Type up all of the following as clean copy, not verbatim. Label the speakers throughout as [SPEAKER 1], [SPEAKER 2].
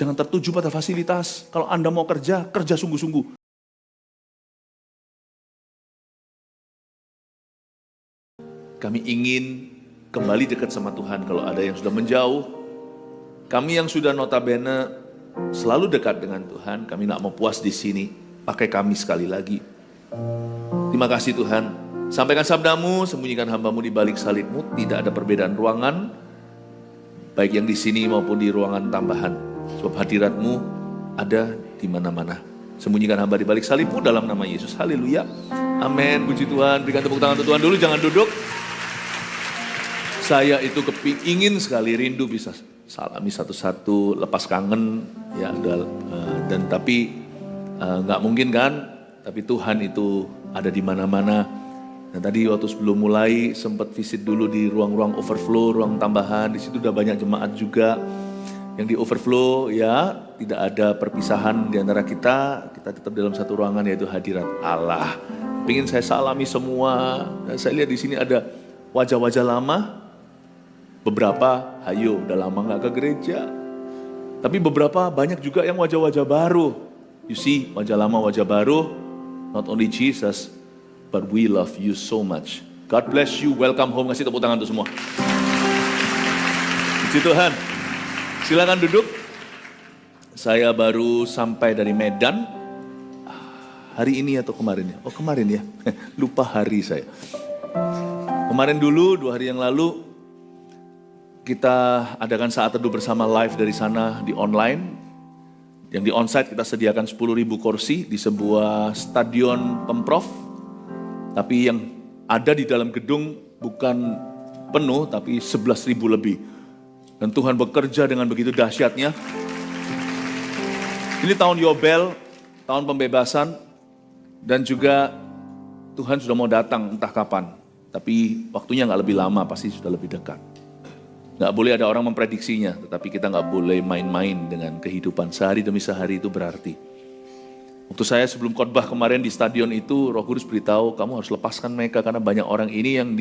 [SPEAKER 1] Jangan tertuju pada fasilitas. Kalau Anda mau kerja, kerja sungguh-sungguh. Kami ingin kembali dekat sama Tuhan. Kalau ada yang sudah menjauh, kami yang sudah notabene selalu dekat dengan Tuhan, kami tidak mau puas di sini. Pakai kami sekali lagi. Terima kasih Tuhan. Sampaikan sabdamu, sembunyikan hambamu di balik salibmu. Tidak ada perbedaan ruangan, baik yang di sini maupun di ruangan tambahan. Sebab hadiratmu ada di mana-mana. Sembunyikan hamba di balik salibmu dalam nama Yesus. Haleluya. Amin. Puji Tuhan. Berikan tepuk tangan untuk Tuhan dulu, jangan duduk. Saya itu ingin sekali rindu bisa salami satu-satu, lepas kangen ya, dan tapi nggak mungkin kan? Tapi Tuhan itu ada di mana-mana. Dan tadi waktu sebelum mulai sempat visit dulu di ruang-ruang overflow, ruang tambahan. Di situ udah banyak jemaat juga yang di overflow ya, tidak ada perpisahan di antara kita. Kita tetap dalam satu ruangan, yaitu hadirat Allah. Pengen saya salami semua. Dan saya lihat di sini ada wajah-wajah lama. Beberapa, ayo udah lama gak ke gereja. Tapi beberapa banyak juga yang wajah-wajah baru. You see, wajah lama, wajah baru. Not only Jesus, but we love you so much. God bless you, welcome home. Kasih tepuk tangan untuk semua. Puji Tuhan. Silakan duduk. Saya baru sampai dari Medan. Hari ini atau kemarin ya? Oh kemarin ya, lupa hari saya. Kemarin dulu, 2 hari yang lalu, kita adakan saat teduh bersama live dari sana di online. Yang di onsite kita sediakan 10.000 kursi di sebuah stadion Pemprov. Tapi yang ada di dalam gedung bukan penuh, tapi 11.000 lebih. Dan Tuhan bekerja dengan begitu dahsyatnya. Ini tahun Yobel, tahun pembebasan. Dan juga Tuhan sudah mau datang entah kapan. Tapi waktunya gak lebih lama, pasti sudah lebih dekat. Gak boleh ada orang memprediksinya, tetapi kita gak boleh main-main dengan kehidupan. Sehari demi sehari itu berarti. Waktu saya sebelum khotbah kemarin di stadion itu, Roh Kudus beritahu, kamu harus lepaskan mereka karena banyak orang ini yang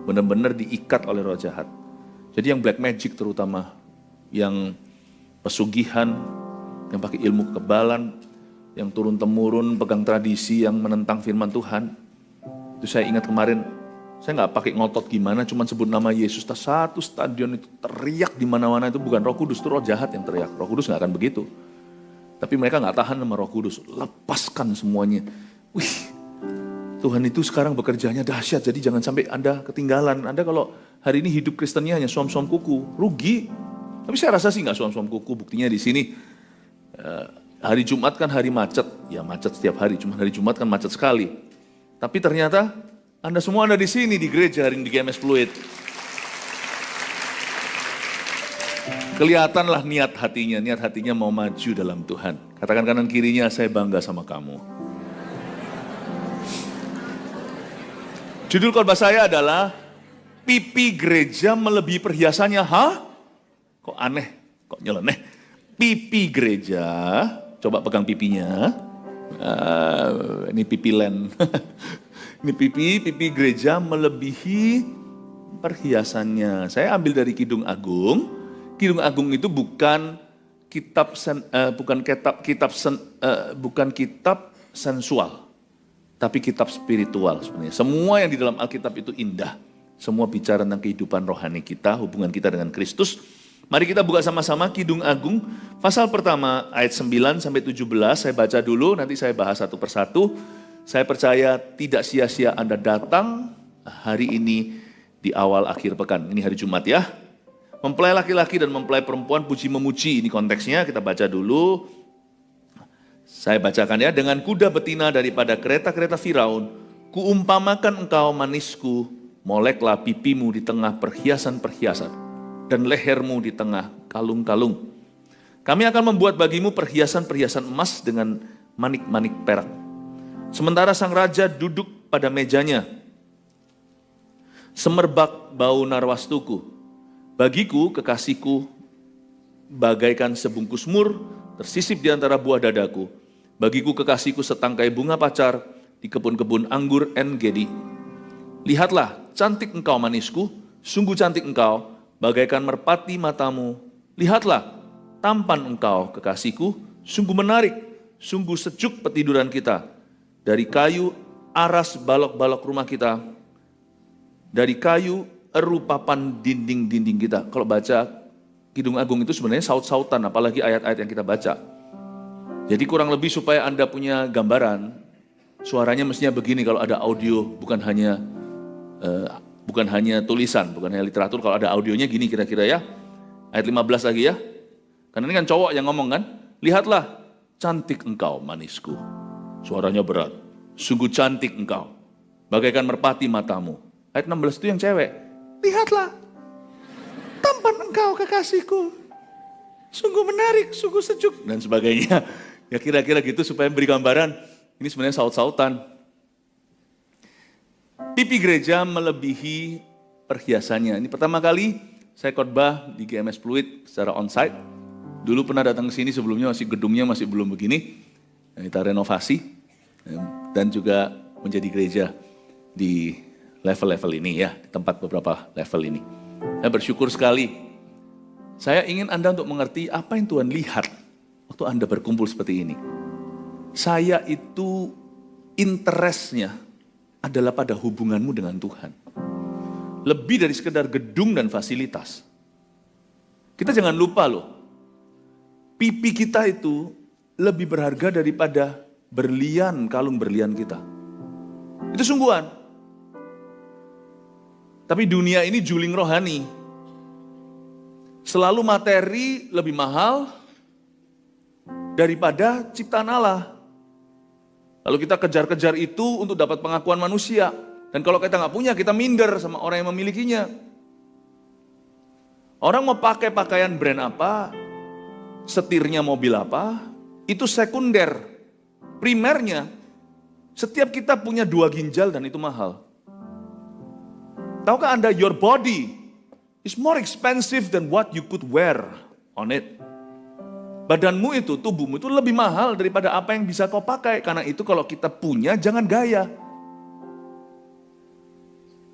[SPEAKER 1] benar-benar diikat oleh roh jahat. Jadi yang black magic terutama, yang pesugihan, yang pakai ilmu kekebalan, yang turun-temurun, pegang tradisi, yang menentang firman Tuhan. Itu saya ingat kemarin, saya nggak pakai ngotot gimana, cuma sebut nama Yesus. Satu stadion itu teriak di mana-mana, itu bukan Roh Kudus, itu roh jahat yang teriak. Roh Kudus nggak akan begitu. Tapi mereka nggak tahan sama Roh Kudus, lepaskan semuanya. Wih, Tuhan itu sekarang bekerjanya dahsyat, jadi jangan sampai Anda ketinggalan. Anda kalau hari ini hidup Kristennya hanya suam-suam kuku, rugi. Tapi saya rasa sih nggak suam-suam kuku, buktinya di sini. Hari Jumat kan hari macet, ya macet setiap hari, cuma hari Jumat kan macet sekali. Tapi ternyata Anda semua ada di sini di gereja hari ini di GMS Fluid. Kelihatanlah niat hatinya mau maju dalam Tuhan. Katakan kanan kirinya, saya bangga sama kamu. Judul khotbah saya adalah pipi gereja melebihi perhiasannya. Hah? Kok aneh, kok nyeleneh. Pipi gereja, coba pegang pipinya. Ini pipi len. Ini pipi gereja melebihi perhiasannya. Saya ambil dari Kidung Agung. Kidung Agung itu bukan kitab sensual, tapi kitab spiritual sebenarnya. Semua yang di dalam Alkitab itu indah. Semua bicara tentang kehidupan rohani kita, hubungan kita dengan Kristus. Mari kita buka sama-sama Kidung Agung, pasal pertama ayat 9 sampai 17. Saya baca dulu, nanti saya bahas satu persatu. Saya percaya tidak sia-sia Anda datang hari ini di awal akhir pekan. Ini hari Jumat ya. Mempelai laki-laki dan mempelai perempuan puji memuji, ini konteksnya, kita baca dulu. Saya bacakan ya, dengan kuda betina daripada kereta-kereta Firaun, kuumpamakan engkau manisku, moleklah pipimu di tengah perhiasan-perhiasan, dan lehermu di tengah kalung-kalung. Kami akan membuat bagimu perhiasan-perhiasan emas dengan manik-manik perak. Sementara sang raja duduk pada mejanya, semerbak bau narwastuku. Bagiku, kekasihku, bagaikan sebungkus mur, tersisip di antara buah dadaku. Bagiku, kekasihku, setangkai bunga pacar di kebun-kebun anggur En-Gedi. Lihatlah, cantik engkau manisku, sungguh cantik engkau, bagaikan merpati matamu. Lihatlah, tampan engkau kekasihku, sungguh menarik, sungguh sejuk petiduran kita. Dari kayu aras balok-balok rumah kita, dari kayu eru papan dinding-dinding kita. Kalau baca Kidung Agung itu sebenarnya saut-sautan, apalagi ayat-ayat yang kita baca. Jadi kurang lebih supaya Anda punya gambaran, suaranya mestinya begini kalau ada audio, bukan hanya tulisan, bukan hanya literatur. Kalau ada audionya gini kira-kira ya. Ayat 15 lagi ya. Karena ini kan cowok yang ngomong kan. Lihatlah, cantik engkau manisku. Suaranya berat. Sungguh cantik engkau. Bagaikan merpati matamu. Ayat 16 itu yang cewek. Lihatlah, tampan engkau kekasihku. Sungguh menarik, sungguh sejuk. Dan sebagainya. Ya kira-kira gitu supaya beri gambaran. Ini sebenarnya saut-sautan. Pipi gereja melebihi perhiasannya. Ini pertama kali saya khotbah di GMS Fluid secara onsite. Dulu pernah datang ke sini sebelumnya gedungnya masih belum begini. Kita renovasi dan juga menjadi gereja di level-level ini ya, di tempat beberapa level ini. Saya bersyukur sekali. Saya ingin Anda untuk mengerti apa yang Tuhan lihat waktu Anda berkumpul seperti ini. Saya itu interestnya adalah pada hubunganmu dengan Tuhan. Lebih dari sekedar gedung dan fasilitas. Kita jangan lupa loh, pipi kita itu lebih berharga daripada berlian, kalung berlian kita. Itu sungguhan. Tapi dunia ini juling rohani. Selalu materi lebih mahal daripada ciptaan Allah. Lalu kita kejar-kejar itu untuk dapat pengakuan manusia. Dan kalau kita nggak punya, kita minder sama orang yang memilikinya. Orang mau pakai pakaian brand apa, setirnya mobil apa, itu sekunder. Primernya, setiap kita punya 2 ginjal dan itu mahal. Tahukah Anda, your body is more expensive than what you could wear on it. Badanmu itu, tubuhmu itu lebih mahal daripada apa yang bisa kau pakai. Karena itu kalau kita punya, jangan gaya.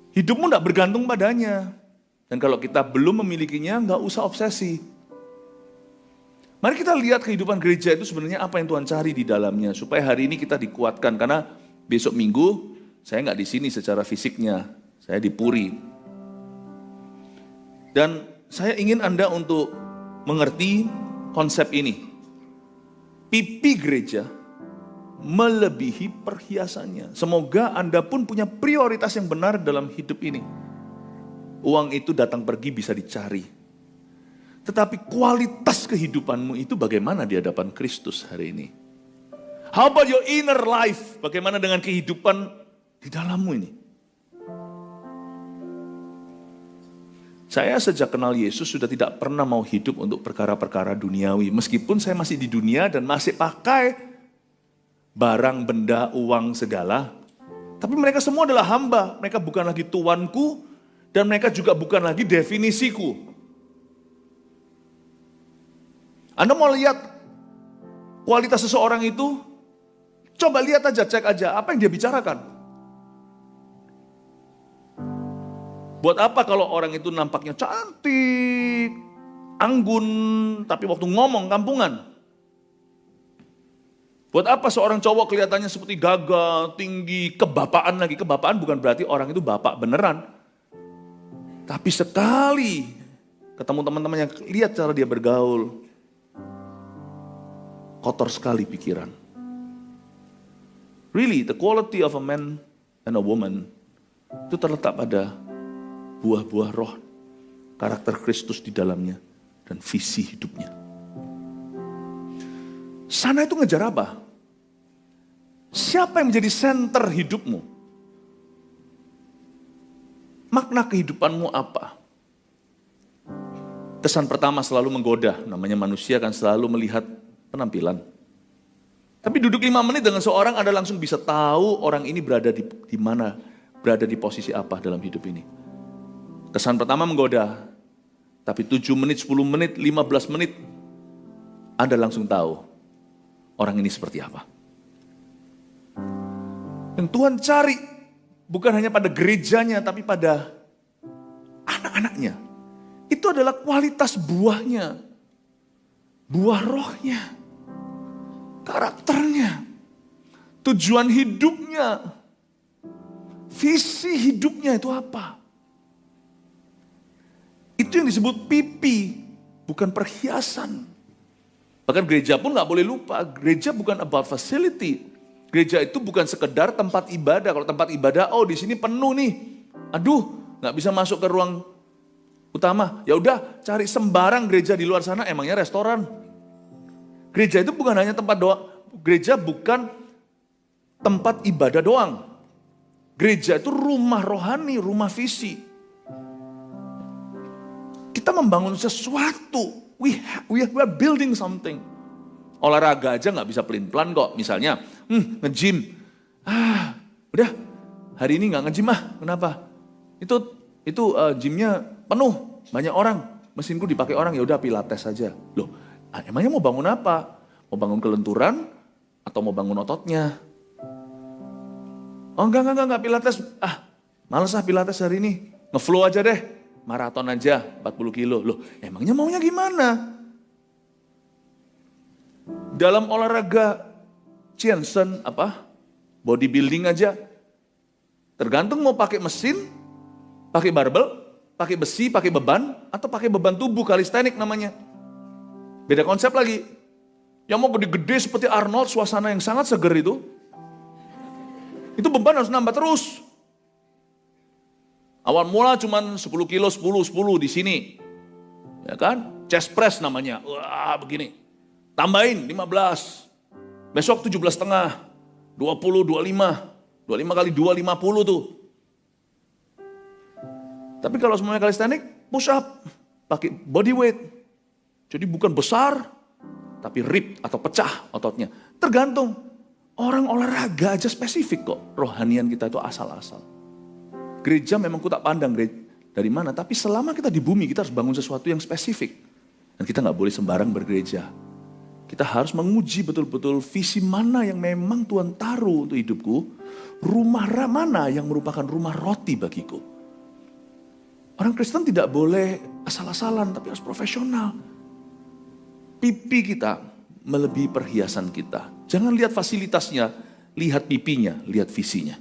[SPEAKER 1] Hidupmu tidak bergantung padanya. Dan kalau kita belum memilikinya, nggak usah obsesi. Mari kita lihat kehidupan gereja itu sebenarnya apa yang Tuhan cari di dalamnya. Supaya hari ini kita dikuatkan. Karena besok minggu, saya nggak di sini secara fisiknya. Saya di Puri. Dan saya ingin Anda untuk mengerti konsep ini. Pipi gereja melebihi perhiasannya. Semoga Anda pun punya prioritas yang benar dalam hidup ini. Uang itu datang pergi bisa dicari. Tetapi kualitas kehidupanmu itu bagaimana di hadapan Kristus hari ini? How about your inner life? Bagaimana dengan kehidupan di dalammu ini? Saya sejak kenal Yesus sudah tidak pernah mau hidup untuk perkara-perkara duniawi. Meskipun saya masih di dunia dan masih pakai barang, benda, uang, segala. Tapi mereka semua adalah hamba. Mereka bukan lagi tuanku dan mereka juga bukan lagi definisiku. Anda mau lihat kualitas seseorang itu? Coba lihat aja, cek aja apa yang dia bicarakan. Buat apa kalau orang itu nampaknya cantik, anggun, tapi waktu ngomong kampungan? Buat apa seorang cowok kelihatannya seperti gagah, tinggi, kebapaan lagi. Kebapaan bukan berarti orang itu bapak beneran. Tapi sekali ketemu teman-temannya, lihat cara dia bergaul. Kotor sekali pikiran. Really, the quality of a man and a woman itu terletak pada buah-buah roh, karakter Kristus di dalamnya, dan visi hidupnya. Sana itu ngejar apa? Siapa yang menjadi center hidupmu? Makna kehidupanmu apa? Kesan pertama selalu menggoda, namanya manusia kan selalu melihat penampilan. Tapi duduk 5 menit dengan seorang, Anda langsung bisa tahu orang ini berada di mana, berada di posisi apa dalam hidup ini. Kesan pertama menggoda, tapi 7 menit, 10 menit, 15 menit, Anda langsung tahu orang ini seperti apa. Yang Tuhan cari bukan hanya pada gerejanya, tapi pada anak-anaknya. Itu adalah kualitas buahnya. buah rohnya, karakternya, tujuan hidupnya, visi hidupnya itu apa? Itu yang disebut pipi, bukan perhiasan. Bahkan gereja pun gak boleh lupa, gereja bukan about facility. Gereja itu bukan sekedar tempat ibadah. Kalau tempat ibadah, oh di sini penuh nih. Aduh, gak bisa masuk ke ruang utama. Ya udah, cari sembarang gereja di luar sana, emangnya restoran. Gereja itu bukan hanya tempat doa. Gereja bukan tempat ibadah doang. Gereja itu rumah rohani, rumah visi. Kita membangun sesuatu. We are building something. Olahraga aja nggak bisa pelin-pelan kok. Misalnya, nge-gym. Udah, hari ini nggak nge-gym Kenapa? Itu gymnya penuh, banyak orang. Mesinku dipakai orang, ya udah pilates saja. Loh, emangnya mau bangun apa? Mau bangun kelenturan atau mau bangun ototnya? Oh enggak pilates. Males pilates hari ini. Nge-flow aja deh. Maraton aja 40 kilo. Loh, emangnya maunya gimana? Dalam olahraga Jensen bodybuilding aja. Tergantung mau pakai mesin, pakai barbel, pakai besi, pakai beban, atau pakai beban tubuh, kalistenik namanya. Beda konsep lagi. Yang mau gede-gede seperti Arnold, suasana yang sangat seger itu beban harus nambah terus. Awal mula cuman 10 kilo, 10 di sini. Ya kan? Chest press namanya. Wah, begini. Tambahin 15. Besok 17,5. 20, 25. 25 kali 2, 50 tuh. Tapi kalau semuanya kalistenik, push up. Pakai body weight. Jadi bukan besar, tapi rip atau pecah ototnya. Tergantung. Orang olahraga aja spesifik kok. Rohanian kita itu asal-asal. Gereja memang ku tak pandang dari mana. Tapi selama kita di bumi, kita harus bangun sesuatu yang spesifik. Dan kita gak boleh sembarang bergereja. Kita harus menguji betul-betul visi mana yang memang Tuhan taruh untuk hidupku. Rumah mana yang merupakan rumah roti bagiku. Orang Kristen tidak boleh asal-asalan, tapi harus profesional. Pipi kita melebihi perhiasan kita. Jangan lihat fasilitasnya, lihat pipinya, lihat visinya.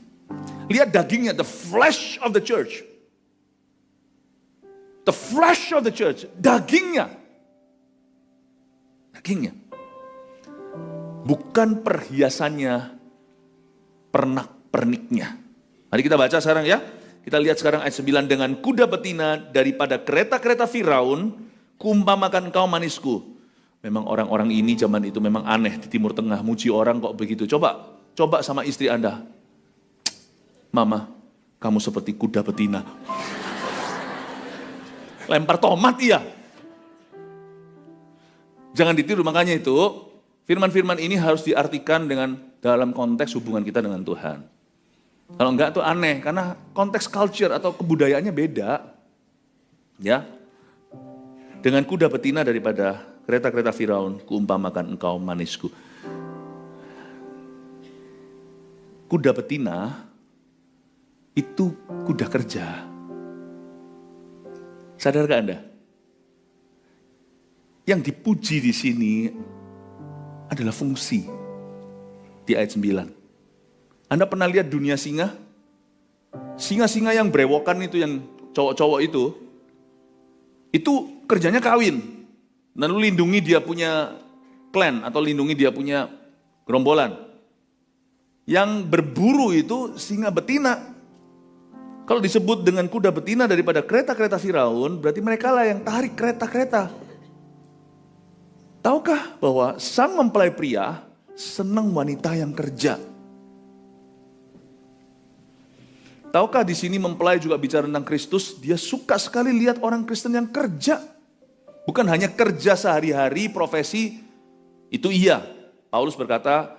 [SPEAKER 1] Lihat dagingnya, the flesh of the church. The flesh of the church, dagingnya. Dagingnya. Bukan perhiasannya, pernak-perniknya. Mari kita baca sekarang ya. Kita lihat sekarang ayat 9. Dengan kuda betina daripada kereta-kereta Firaun, kuumpamakan engkau manisku. Memang orang-orang ini zaman itu memang aneh di Timur Tengah. Muji orang kok begitu. Coba sama istri Anda. Mama, kamu seperti kuda betina. Lempar tomat iya. Jangan ditiru, makanya itu firman-firman ini harus diartikan dengan dalam konteks hubungan kita dengan Tuhan. Kalau enggak tuh aneh, karena konteks culture atau kebudayaannya beda. Ya. Dengan kuda betina daripada kereta-kereta Firaun, kuumpamakan engkau manisku. Kuda betina itu kuda kerja. Sadarkah Anda? Yang dipuji di sini adalah fungsi di ayat 9. Anda pernah lihat dunia singa? Singa-singa yang brewokan itu, yang cowok-cowok itu kerjanya kawin. Lalu lindungi dia punya klan atau lindungi dia punya gerombolan. Yang berburu itu singa betina. Kalau disebut dengan kuda betina daripada kereta-kereta Firaun, berarti mereka lah yang tarik kereta-kereta. Tahukah bahwa sang mempelai pria senang wanita yang kerja? Tahukah di sini mempelai juga bicara tentang Kristus, dia suka sekali lihat orang Kristen yang kerja. Bukan hanya kerja sehari-hari, profesi, itu iya. Paulus berkata,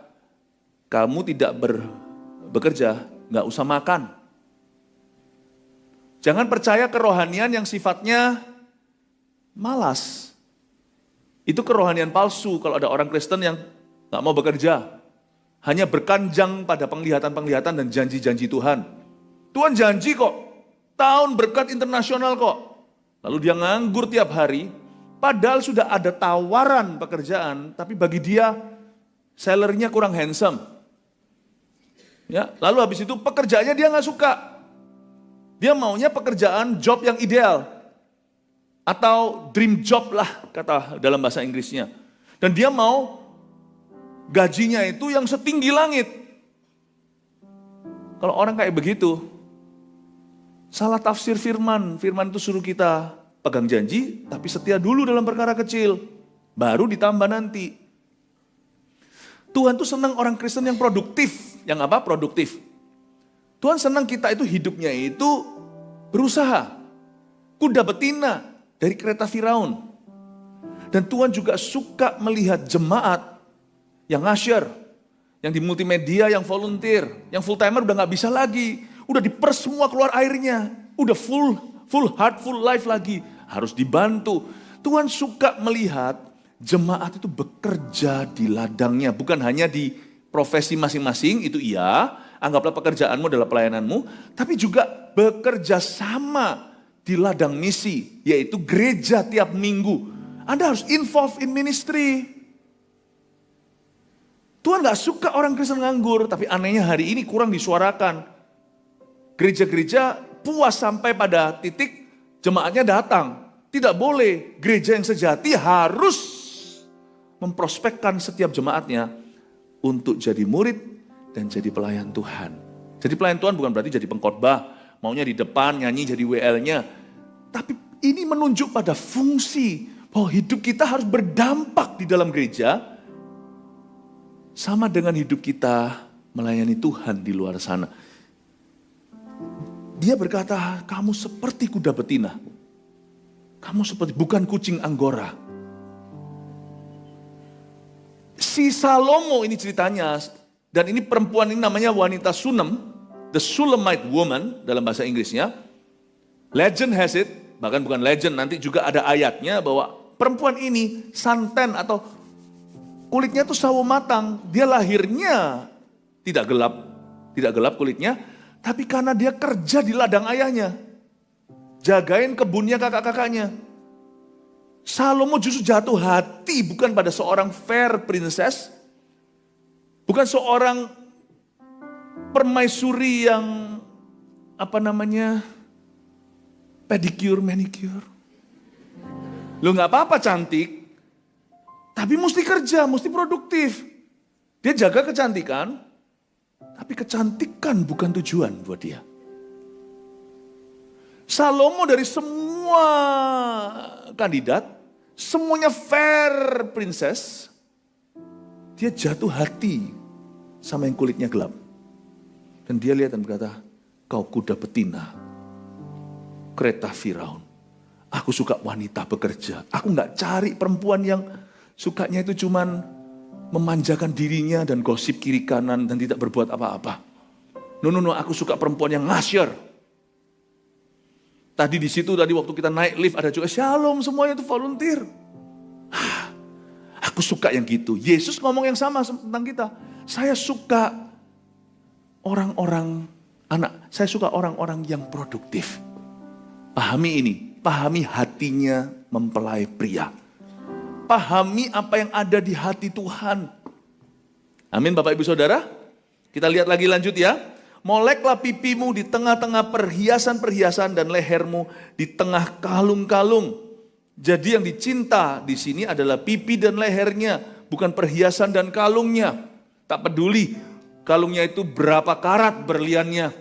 [SPEAKER 1] kamu tidak bekerja, gak usah makan. Jangan percaya kerohanian yang sifatnya malas. Itu kerohanian palsu kalau ada orang Kristen yang gak mau bekerja. Hanya berkanjang pada penglihatan-penglihatan dan janji-janji Tuhan. Tuhan janji kok, tahun berkat internasional kok. Lalu dia nganggur tiap hari, Padahal sudah ada tawaran pekerjaan, tapi bagi dia salary-nya kurang handsome. Ya, lalu habis itu pekerjaannya dia nggak suka. Dia maunya pekerjaan job yang ideal. Atau dream job lah kata dalam bahasa Inggrisnya. Dan dia mau gajinya itu yang setinggi langit. Kalau orang kayak begitu, salah tafsir firman. Firman itu suruh kita pegang janji, tapi setia dulu dalam perkara kecil. Baru ditambah nanti. Tuhan tuh senang orang Kristen yang produktif. Yang apa? Produktif. Tuhan senang kita itu hidupnya itu berusaha. Kuda betina dari kereta Firaun. Dan Tuhan juga suka melihat jemaat yang ngasyer, yang di multimedia, yang volunteer, yang full timer udah gak bisa lagi. Udah diperes semua keluar airnya. Udah full heart, full life lagi. Harus dibantu. Tuhan suka melihat jemaat itu bekerja di ladangnya. Bukan hanya di profesi masing-masing, itu iya. Anggaplah pekerjaanmu adalah pelayananmu. Tapi juga bekerja sama di ladang misi, yaitu gereja tiap minggu. Anda harus involve in ministry. Tuhan gak suka orang Kristen nganggur, tapi anehnya hari ini kurang disuarakan. Gereja-gereja puas sampai pada titik jemaatnya datang. Tidak boleh, gereja yang sejati harus memprospekkan setiap jemaatnya untuk jadi murid dan jadi pelayan Tuhan. Jadi pelayan Tuhan bukan berarti jadi pengkhotbah, maunya di depan nyanyi jadi WL-nya. Tapi ini menunjuk pada fungsi bahwa hidup kita harus berdampak di dalam gereja sama dengan hidup kita melayani Tuhan di luar sana. Dia berkata, kamu seperti kuda betina. Kamu seperti, bukan kucing Anggora. Si Salomo ini ceritanya, dan ini perempuan ini namanya wanita Sunem, the Shulamite woman dalam bahasa Inggrisnya. Legend has it, bahkan bukan legend, nanti juga ada ayatnya bahwa perempuan ini santen atau kulitnya tuh sawo matang. Dia lahirnya tidak gelap kulitnya, tapi karena dia kerja di ladang ayahnya, jagain kebunnya kakak-kakaknya. Salomo justru jatuh hati bukan pada seorang fair princess, bukan seorang permaisuri yang pedicure, manicure. Lu gak apa-apa cantik, tapi mesti kerja, mesti produktif. Dia jaga kecantikan, tapi kecantikan bukan tujuan buat dia. Salomo dari semua kandidat, semuanya fair princess, dia jatuh hati sama yang kulitnya gelap. Dan dia lihat dan berkata, kau kuda betina, kereta Firaun. Aku suka wanita bekerja. Aku gak cari perempuan yang sukanya itu cuman memanjakan dirinya dan gosip kiri kanan dan tidak berbuat apa-apa. No, aku suka perempuan yang ngasyer. Tadi di situ waktu kita naik lift ada juga shalom, semuanya itu volunteer. Aku suka yang gitu. Yesus ngomong yang sama tentang kita. Saya suka orang-orang yang produktif. Pahami ini. Pahami hatinya mempelai pria. Pahami apa yang ada di hati Tuhan. Amin Bapak Ibu Saudara. Kita lihat lagi lanjut ya. Moleklah pipimu di tengah-tengah perhiasan-perhiasan dan lehermu di tengah kalung-kalung. Jadi yang dicinta di sini adalah pipi dan lehernya, bukan perhiasan dan kalungnya. Tak peduli kalungnya itu berapa karat berliannya.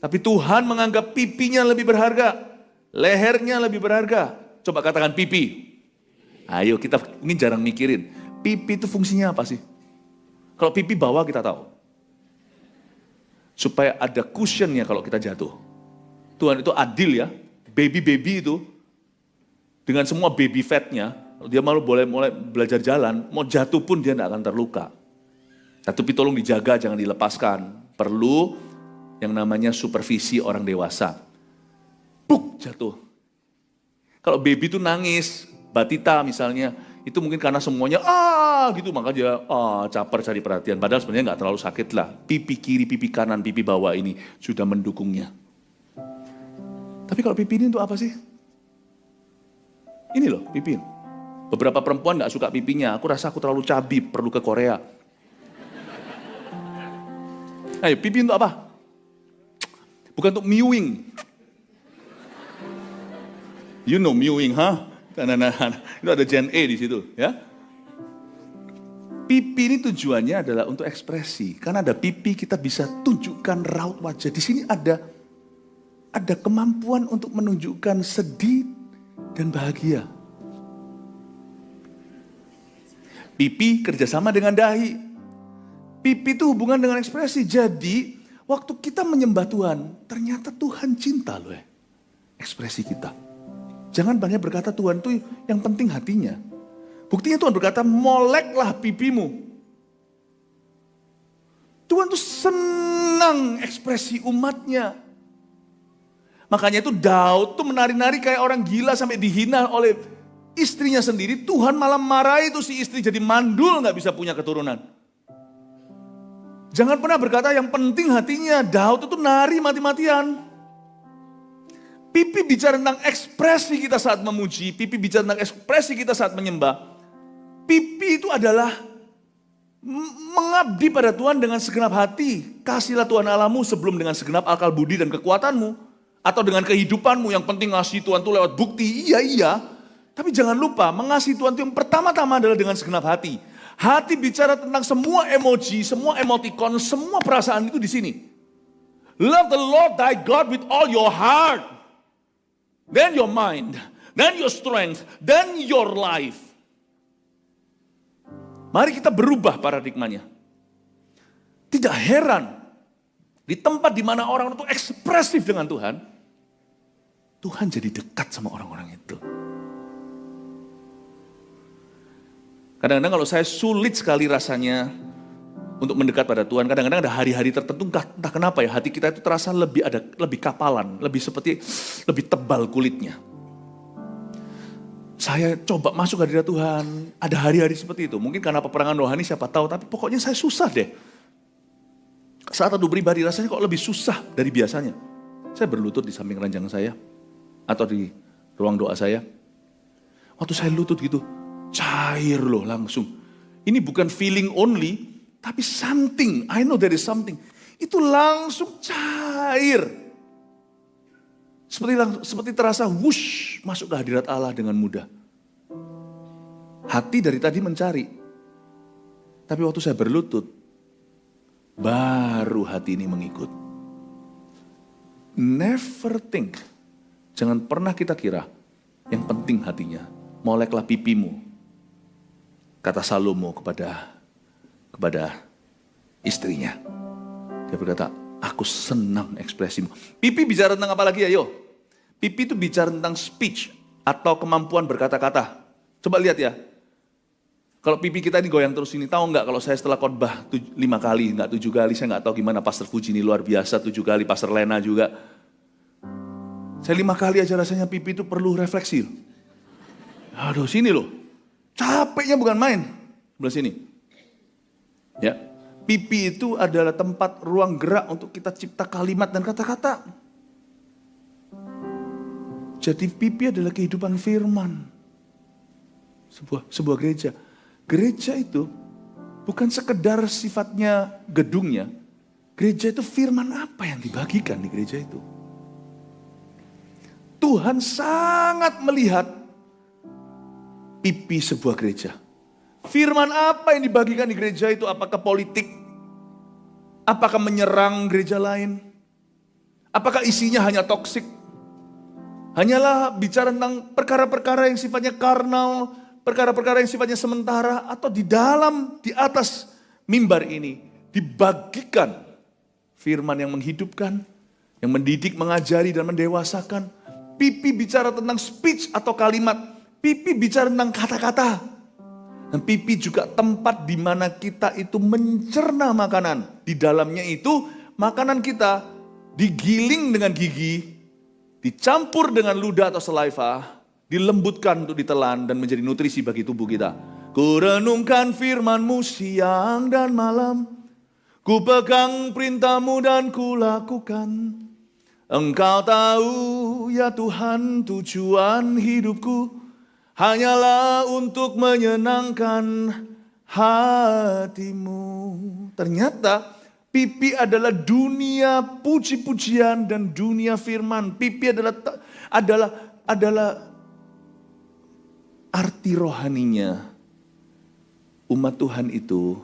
[SPEAKER 1] Tapi Tuhan menganggap pipinya lebih berharga. Lehernya lebih berharga. Coba katakan pipi. Ayo kita ini jarang mikirin. Pipi itu fungsinya apa sih? Kalau pipi bawah kita tahu. Supaya ada cushionnya kalau kita jatuh. Tuhan itu adil ya. Baby itu. Dengan semua baby fatnya. Dia malu boleh mulai belajar jalan. Mau jatuh pun dia tidak akan terluka. Tapi tolong dijaga, jangan dilepaskan. Perlu yang namanya supervisi orang dewasa. Buk, jatuh. Kalau baby itu nangis, batita misalnya, itu mungkin karena semuanya gitu, maka dia caper cari perhatian. Padahal sebenarnya nggak terlalu sakit lah. Pipi kiri, pipi kanan, pipi bawah ini sudah mendukungnya. Tapi kalau pipi ini untuk apa sih? Ini loh pipi. Beberapa perempuan gak suka pipinya. Aku rasa aku terlalu cabi, perlu ke Korea. Ayo, pipi untuk apa? Bukan untuk mewing. You know mewing, ha? Itu ada Gen A di situ, ya. Pipi ini tujuannya adalah untuk ekspresi. Karena ada pipi kita bisa tunjukkan raut wajah. Di sini ada kemampuan untuk menunjukkan sedih dan bahagia. Pipi kerjasama dengan dahi. Pipi itu hubungan dengan ekspresi. Jadi waktu kita menyembah Tuhan, ternyata Tuhan cinta loh ya. Ekspresi kita. Jangan banyak berkata Tuhan itu yang penting hatinya. Buktinya Tuhan berkata, moleklah pipimu. Tuhan tuh senang ekspresi umatnya. Makanya itu Daud tuh menari-nari kayak orang gila sampai dihina oleh istrinya sendiri. Tuhan malah marahi itu si istri jadi mandul gak bisa punya keturunan. Jangan pernah berkata yang penting hatinya. Daud itu nari mati-matian. Pipi bicara tentang ekspresi kita saat memuji. Pipi bicara tentang ekspresi kita saat menyembah. Pipi itu adalah mengabdi pada Tuhan dengan segenap hati. Kasihlah Tuhan Allahmu sebelum dengan segenap akal budi dan kekuatanmu. Atau dengan kehidupanmu. Yang penting ngasih Tuhan itu lewat bukti. Iya. Tapi jangan lupa mengasihi Tuhan itu yang pertama-tama adalah dengan segenap hati. Hati bicara tentang semua emoji, semua emoticon, semua perasaan itu di sini. Love the Lord thy God with all your heart. Then your mind. Then your strength. Then your life. Mari kita berubah paradigmanya. Tidak heran. Di tempat di mana orang itu ekspresif dengan Tuhan. Tuhan jadi dekat sama orang-orang itu. Kadang-kadang kalau saya sulit sekali rasanya untuk mendekat pada Tuhan. Kadang-kadang ada hari-hari tertentu, entah kenapa ya, hati kita itu terasa lebih kapalan, lebih tebal kulitnya. Saya coba masuk hadirat Tuhan, ada hari-hari seperti itu. Mungkin karena peperangan rohani siapa tahu, tapi pokoknya saya susah deh. Saat teduh pribadi rasanya kok lebih susah dari biasanya. Saya berlutut di samping ranjang saya, atau di ruang doa saya. Waktu saya lutut gitu, cair loh langsung. Ini bukan feeling only, tapi something. I know there is something. Itu langsung cair. Seperti terasa wush masuk ke hadirat Allah dengan mudah. Hati dari tadi mencari. Tapi waktu saya berlutut, baru hati ini mengikut. Never think. Jangan pernah kita kira yang penting hatinya. Moleklah pipimu. Kata Salomo kepada istrinya. Dia berkata, aku senang ekspresimu. Pipi bicara tentang apa lagi ayo? Pipi itu bicara tentang speech atau kemampuan berkata-kata. Coba lihat ya. Kalau pipi kita ini goyang terus ini, tahu nggak kalau saya setelah khotbah 5 kali, nggak 7 kali, saya nggak tahu gimana Pastor Fuji ini luar biasa, 7 kali, Pastor Lena juga. Saya 5 kali aja rasanya pipi itu perlu refleksi. Aduh sini loh. Capeknya bukan main. Sebelah sini. Ya. Pipi itu adalah tempat ruang gerak untuk kita cipta kalimat dan kata-kata. Jadi pipi adalah kehidupan firman. Sebuah gereja. Gereja itu bukan sekedar sifatnya gedungnya. Gereja itu firman apa yang dibagikan di gereja itu. Tuhan sangat melihat pipi sebuah gereja. Firman apa yang dibagikan di gereja itu? Apakah politik? Apakah menyerang gereja lain? Apakah isinya hanya toksik? Hanyalah bicara tentang perkara-perkara yang sifatnya karnal, perkara-perkara yang sifatnya sementara, atau di atas mimbar ini dibagikan firman yang menghidupkan, yang mendidik, mengajari dan mendewasakan. Pipi bicara tentang speech atau kalimat. Pipi bicara tentang kata-kata. Dan pipi juga tempat di mana kita itu mencerna makanan. Di dalamnya itu makanan kita digiling dengan gigi, dicampur dengan ludah atau saliva, dilembutkan untuk ditelan dan menjadi nutrisi bagi tubuh kita. Ku renungkan firman-Mu siang dan malam, ku pegang perintah-Mu dan ku lakukan. Engkau tahu ya Tuhan tujuan hidupku, hanyalah untuk menyenangkan hatimu. Ternyata pipi adalah dunia puji-pujian dan dunia firman. Pipi adalah arti rohaninya. Umat Tuhan itu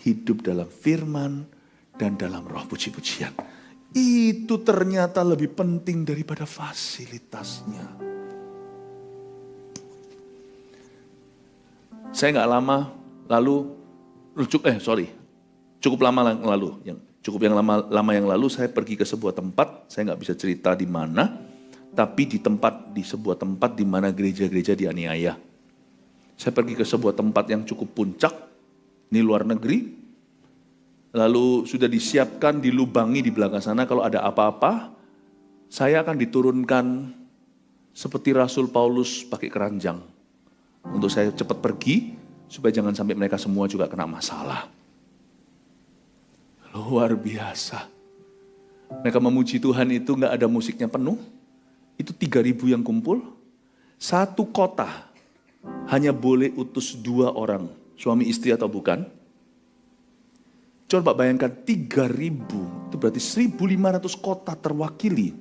[SPEAKER 1] hidup dalam firman dan dalam roh puji-pujian. Itu ternyata lebih penting daripada fasilitasnya. Saya nggak lama lalu, cukup lama yang lalu saya pergi ke sebuah tempat, saya nggak bisa cerita di mana, tapi di sebuah tempat di mana gereja-gereja dianiaya. Saya pergi ke sebuah tempat yang cukup puncak, ini luar negeri, lalu sudah disiapkan, dilubangi di belakang sana kalau ada apa-apa, saya akan diturunkan seperti Rasul Paulus pakai keranjang, untuk saya cepat pergi, supaya jangan sampai mereka semua juga kena masalah. Luar biasa. Mereka memuji Tuhan itu gak ada musiknya penuh. Itu 3.000 yang kumpul. Satu kota hanya boleh utus 2 orang. Suami istri atau bukan. Coba bayangkan 3.000. Itu berarti 1.500 kota terwakili.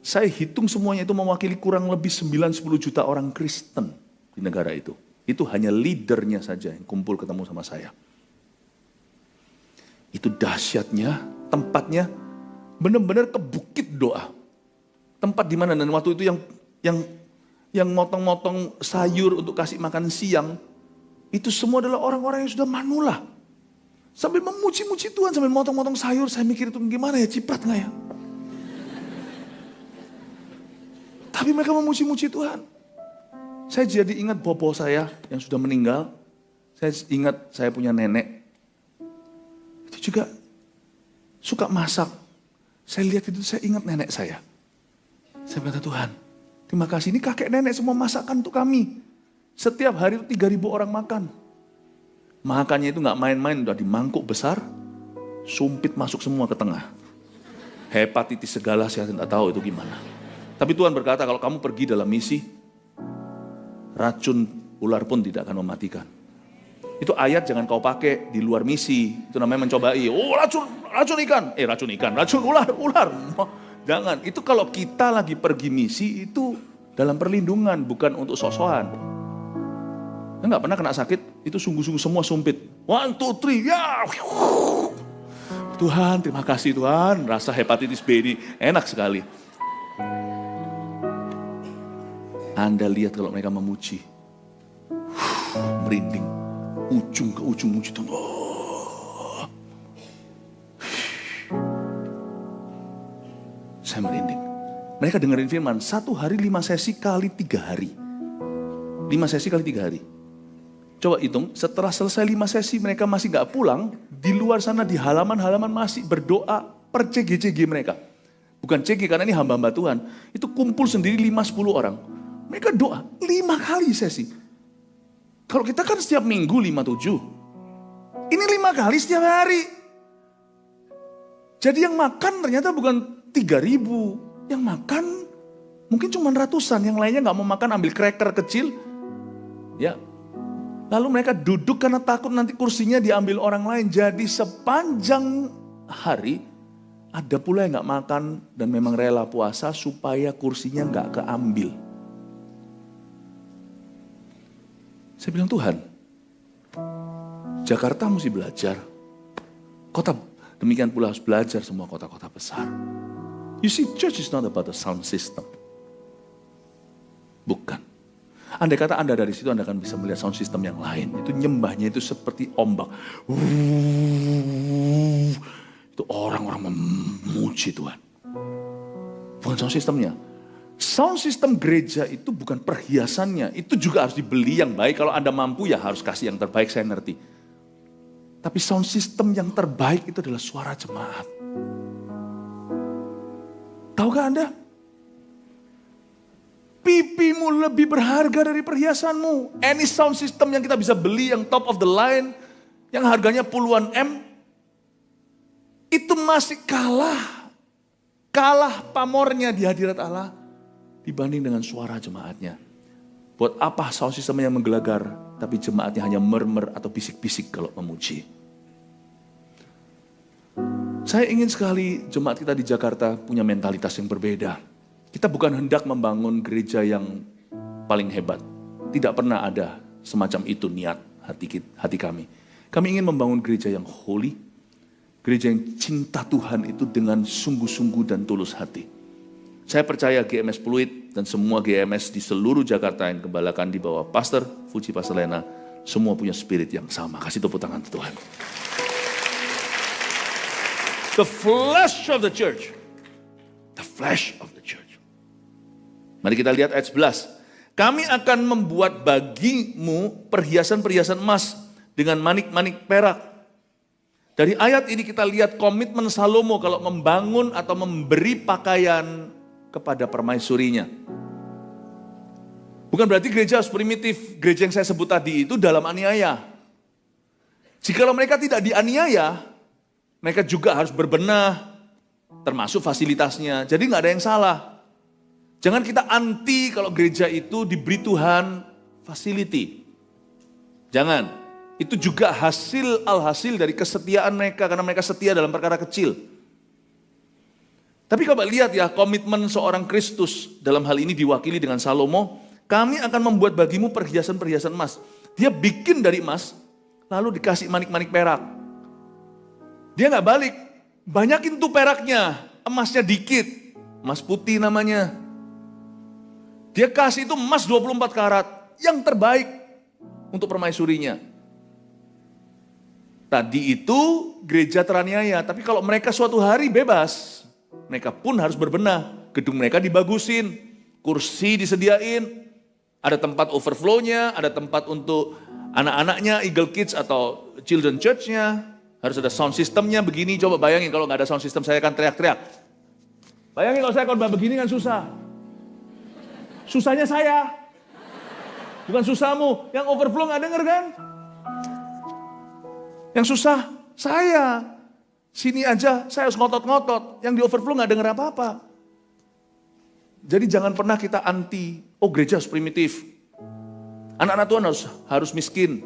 [SPEAKER 1] Saya hitung semuanya itu mewakili kurang lebih 9-10 juta orang Kristen di negara itu. Itu hanya leadernya saja yang kumpul ketemu sama saya. Itu dahsyatnya, tempatnya benar-benar ke bukit doa. Tempat di mana, dan waktu itu yang motong-motong sayur untuk kasih makan siang, itu semua adalah orang-orang yang sudah manula. Sambil memuji-muji Tuhan, sambil motong-motong sayur, saya mikir itu gimana ya, ciprat gak ya? Tapi mereka memuji-muji Tuhan. Saya jadi ingat bobo saya yang sudah meninggal. Saya ingat saya punya nenek. Itu juga suka masak. Saya lihat itu, saya ingat nenek saya. Saya berkata, Tuhan, terima kasih. Ini kakek nenek semua masakan untuk kami. Setiap hari itu 3.000 orang makan. Makannya itu gak main-main, udah di mangkuk besar. Sumpit masuk semua ke tengah. Hepatitis segala, saya tidak tahu itu gimana. Tapi Tuhan berkata, kalau kamu pergi dalam misi, racun ular pun tidak akan mematikan. Itu ayat jangan kau pakai di luar misi. Itu namanya mencobai. Oh racun ular. Jangan. Itu kalau kita lagi pergi misi itu dalam perlindungan, bukan untuk sok-sokan. Enggak pernah kena sakit, itu sungguh-sungguh semua sumpit. 1, 2, 3, ya. Tuhan, terima kasih Tuhan. Rasa hepatitis B ini enak sekali. Anda lihat kalau mereka memuji. Merinding. Ujung ke ujung muji Tuhan. Oh. Saya merinding. Mereka dengerin firman. 1 hari 5 sesi kali 3 hari. 5 sesi kali 3 hari. Coba hitung. Setelah selesai 5 sesi mereka masih gak pulang. Di luar sana di halaman-halaman masih berdoa per CG-CG mereka. Bukan CG karena ini hamba-hamba Tuhan. Itu kumpul sendiri 5-10 orang. Mereka doa 5 kali sesi. Kalau kita kan setiap minggu 5-7. Ini 5 kali setiap hari. Jadi yang makan ternyata bukan 3.000. Yang makan mungkin cuma ratusan. Yang lainnya gak mau makan, ambil cracker kecil. Ya. Lalu mereka duduk karena takut nanti kursinya diambil orang lain. Jadi sepanjang hari ada pula yang gak makan dan memang rela puasa supaya kursinya gak keambil. Saya bilang, Tuhan, Jakarta mesti belajar. Kota demikian pula harus belajar semua kota-kota besar. You see, church is not about the sound system. Bukan. Andai kata Anda dari situ, Anda akan bisa melihat sound system yang lain. Itu nyembahnya itu seperti ombak. Itu orang-orang memuji Tuhan. Bukan sound systemnya. Sound system gereja itu bukan perhiasannya. Itu juga harus dibeli yang baik. Kalau Anda mampu ya harus kasih yang terbaik, saya ngerti. Tapi sound system yang terbaik itu adalah suara jemaat. Tahukah Anda? Pipimu lebih berharga dari perhiasanmu. Any sound system yang kita bisa beli, yang top of the line, yang harganya puluhan M, itu masih kalah pamornya di hadirat Allah dibanding dengan suara jemaatnya. Buat apa sound system yang menggelegar, tapi jemaatnya hanya murmur atau bisik-bisik kalau memuji. Saya ingin sekali jemaat kita di Jakarta punya mentalitas yang berbeda. Kita bukan hendak membangun gereja yang paling hebat. Tidak pernah ada semacam itu niat hati kami. Kami ingin membangun gereja yang holy, gereja yang cinta Tuhan itu dengan sungguh-sungguh dan tulus hati. Saya percaya GMS Pluit dan semua GMS di seluruh Jakarta yang gembalakan di bawah Pastor Fuji Pastor semua punya spirit yang sama. Kasih tepuk tangan untuk Tuhan. The flesh of the church. The flesh of the church. Mari kita lihat ayat 11. Kami akan membuat bagimu perhiasan-perhiasan emas dengan manik-manik perak. Dari ayat ini kita lihat komitmen Salomo kalau membangun atau memberi pakaian kepada permaisurinya. Bukan berarti gereja harus primitif. Gereja yang saya sebut tadi itu dalam aniaya. Jikalau mereka tidak dianiaya, mereka juga harus berbenah, termasuk fasilitasnya. Jadi nggak ada yang salah. Jangan kita anti kalau gereja itu diberi Tuhan facility. Jangan. Itu juga alhasil dari kesetiaan mereka, karena mereka setia dalam perkara kecil. Tapi coba lihat ya, komitmen seorang Kristus dalam hal ini diwakili dengan Salomo. Kami akan membuat bagimu perhiasan-perhiasan emas. Dia bikin dari emas, lalu dikasih manik-manik perak. Dia nggak balik, banyakin tuh peraknya, emasnya dikit, emas putih namanya. Dia kasih itu emas 24 karat, yang terbaik untuk permaisurinya. Tadi itu gereja teraniaya, tapi kalau mereka suatu hari bebas, mereka pun harus berbenah. Gedung mereka dibagusin, kursi disediain, ada tempat overflow-nya, ada tempat untuk anak-anaknya, Eagle Kids atau Children Church-nya. Harus ada sound system-nya begini, coba bayangin kalau nggak ada sound system saya akan teriak-teriak. Bayangin kalau saya khotbah begini kan susah. Susahnya saya, bukan susahmu. Yang overflow nggak denger kan? Yang susah saya. Sini aja saya harus ngotot-ngotot. Yang di overflow nggak denger apa-apa. Jadi jangan pernah kita anti. Oh gereja harus primitif. Anak-anak Tuhan harus miskin.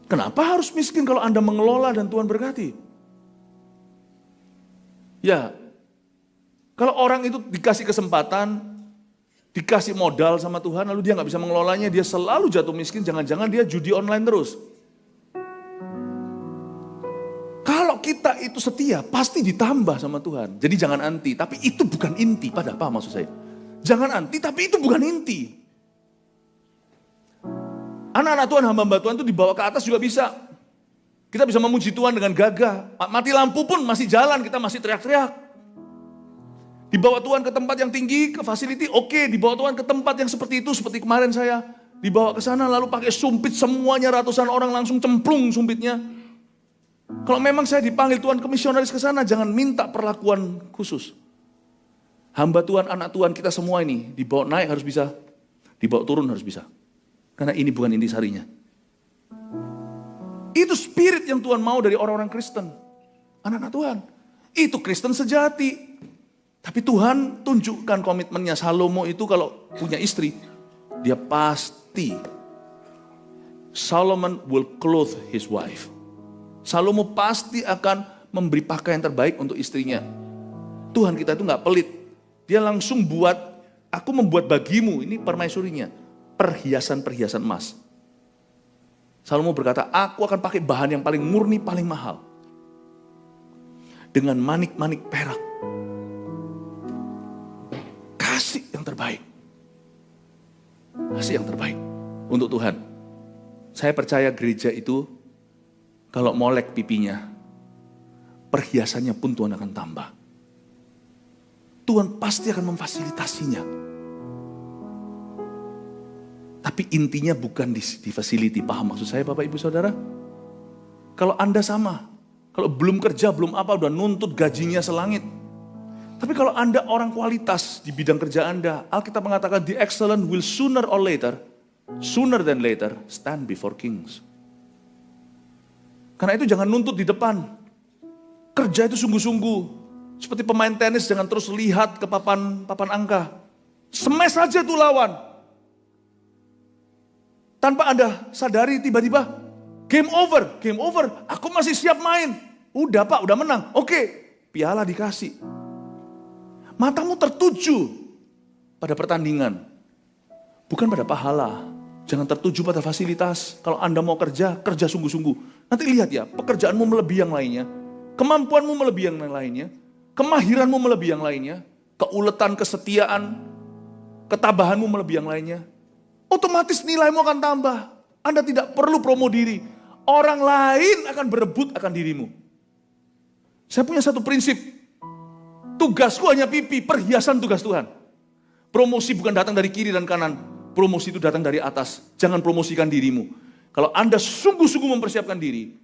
[SPEAKER 1] Kenapa harus miskin kalau Anda mengelola dan Tuhan berkati? Ya, kalau orang itu dikasih kesempatan, dikasih modal sama Tuhan, lalu dia nggak bisa mengelolanya, dia selalu jatuh miskin, jangan-jangan dia judi online terus. Kalau kita itu setia, pasti ditambah sama Tuhan. Jadi jangan anti, tapi itu bukan inti. Pada apa maksud saya? Jangan anti, tapi itu bukan inti. Anak-anak Tuhan, hamba-hamba Tuhan itu dibawa ke atas juga bisa. Kita bisa memuji Tuhan dengan gagah. Mati lampu pun masih jalan, kita masih teriak-teriak. Dibawa Tuhan ke tempat yang tinggi, ke facility, oke. Dibawa Tuhan ke tempat yang seperti itu, seperti kemarin saya. Dibawa ke sana lalu pakai sumpit semuanya, ratusan orang langsung cemplung sumpitnya. Kalau memang saya dipanggil Tuhan ke misionaris ke sana, jangan minta perlakuan khusus. Hamba Tuhan, anak Tuhan, kita semua ini dibawa naik harus bisa, dibawa turun harus bisa. Karena ini bukan intisarinya. Itu spirit yang Tuhan mau dari orang-orang Kristen. Anak-anak Tuhan. Itu Kristen sejati. Tapi Tuhan tunjukkan komitmennya. Salomo itu kalau punya istri, dia pasti. Solomon will clothe his wife. Salomo pasti akan memberi pakaian terbaik untuk istrinya. Tuhan kita itu gak pelit. Dia langsung buat, aku membuat bagimu, ini permaisurinya. Perhiasan-perhiasan emas. Salomo berkata, aku akan pakai bahan yang paling murni, paling mahal. Dengan manik-manik perak. Kasih yang terbaik. Kasih yang terbaik untuk Tuhan. Saya percaya gereja itu, kalau molek pipinya, perhiasannya pun Tuhan akan tambah. Tuhan pasti akan memfasilitasinya. Tapi intinya bukan di facility. Paham maksud saya Bapak Ibu Saudara? Kalau Anda sama, kalau belum kerja, belum apa, udah nuntut gajinya selangit. Tapi kalau Anda orang kualitas di bidang kerja Anda, Alkitab mengatakan the excellent will sooner than later, stand before kings. Karena itu jangan nuntut di depan. Kerja itu sungguh-sungguh. Seperti pemain tenis jangan terus lihat ke papan angka. Smash saja tuh lawan. Tanpa Anda sadari tiba-tiba, game over. Aku masih siap main. Udah Pak, udah menang. Oke, piala dikasih. Matamu tertuju pada pertandingan. Bukan pada pahala. Jangan tertuju pada fasilitas. Kalau Anda mau kerja sungguh-sungguh. Nanti lihat ya, pekerjaanmu melebihi yang lainnya. Kemampuanmu melebihi yang lainnya. Kemahiranmu melebihi yang lainnya. Keuletan, kesetiaan, ketabahanmu melebihi yang lainnya. Otomatis nilaimu akan tambah. Anda tidak perlu promo diri. Orang lain akan berebut akan dirimu. Saya punya satu prinsip. Tugasku hanya pipi, perhiasan tugas Tuhan. Promosi bukan datang dari kiri dan kanan. Promosi itu datang dari atas. Jangan promosikan dirimu. Kalau Anda sungguh-sungguh mempersiapkan diri,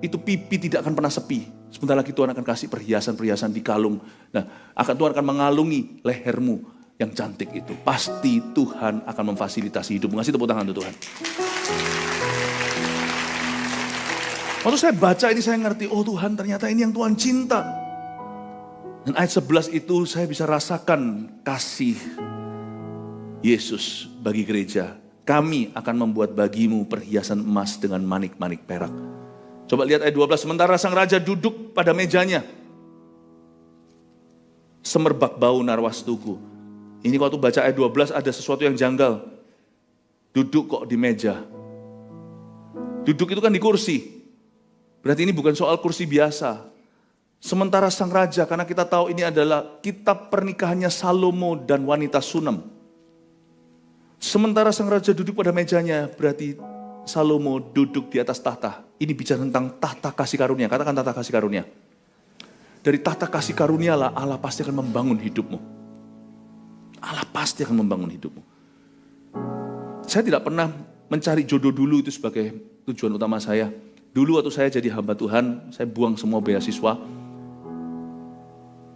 [SPEAKER 1] itu pipi tidak akan pernah sepi. Sebentar lagi Tuhan akan kasih perhiasan-perhiasan di kalung. Nah, Tuhan akan mengalungi lehermu yang cantik itu. Pasti Tuhan akan memfasilitasi hidupmu. Ngasih tepuk tangan untuk Tuhan. Waktu saya baca ini saya ngerti, oh Tuhan ternyata ini yang Tuhan cinta. Dan ayat 11 itu saya bisa rasakan kasih Yesus bagi gereja. Kami akan membuat bagimu perhiasan emas dengan manik-manik perak. Coba lihat ayat 12. Sementara sang raja duduk pada mejanya. Semerbak bau narwastuku. Ini waktu baca ayat 12 ada sesuatu yang janggal. Duduk kok di meja. Duduk itu kan di kursi. Berarti ini bukan soal kursi biasa. Sementara sang raja, karena kita tahu ini adalah kitab pernikahannya Salomo dan wanita Sunem. Sementara sang raja duduk pada mejanya, berarti Salomo duduk di atas tahta. Ini bicara tentang tahta kasih karunia. Katakan tahta kasih karunia. Dari tahta kasih karunia lah Allah pasti akan membangun hidupmu. Allah pasti akan membangun hidupmu. Saya tidak pernah mencari jodoh dulu itu sebagai tujuan utama saya. Dulu waktu saya jadi hamba Tuhan, saya buang semua beasiswa.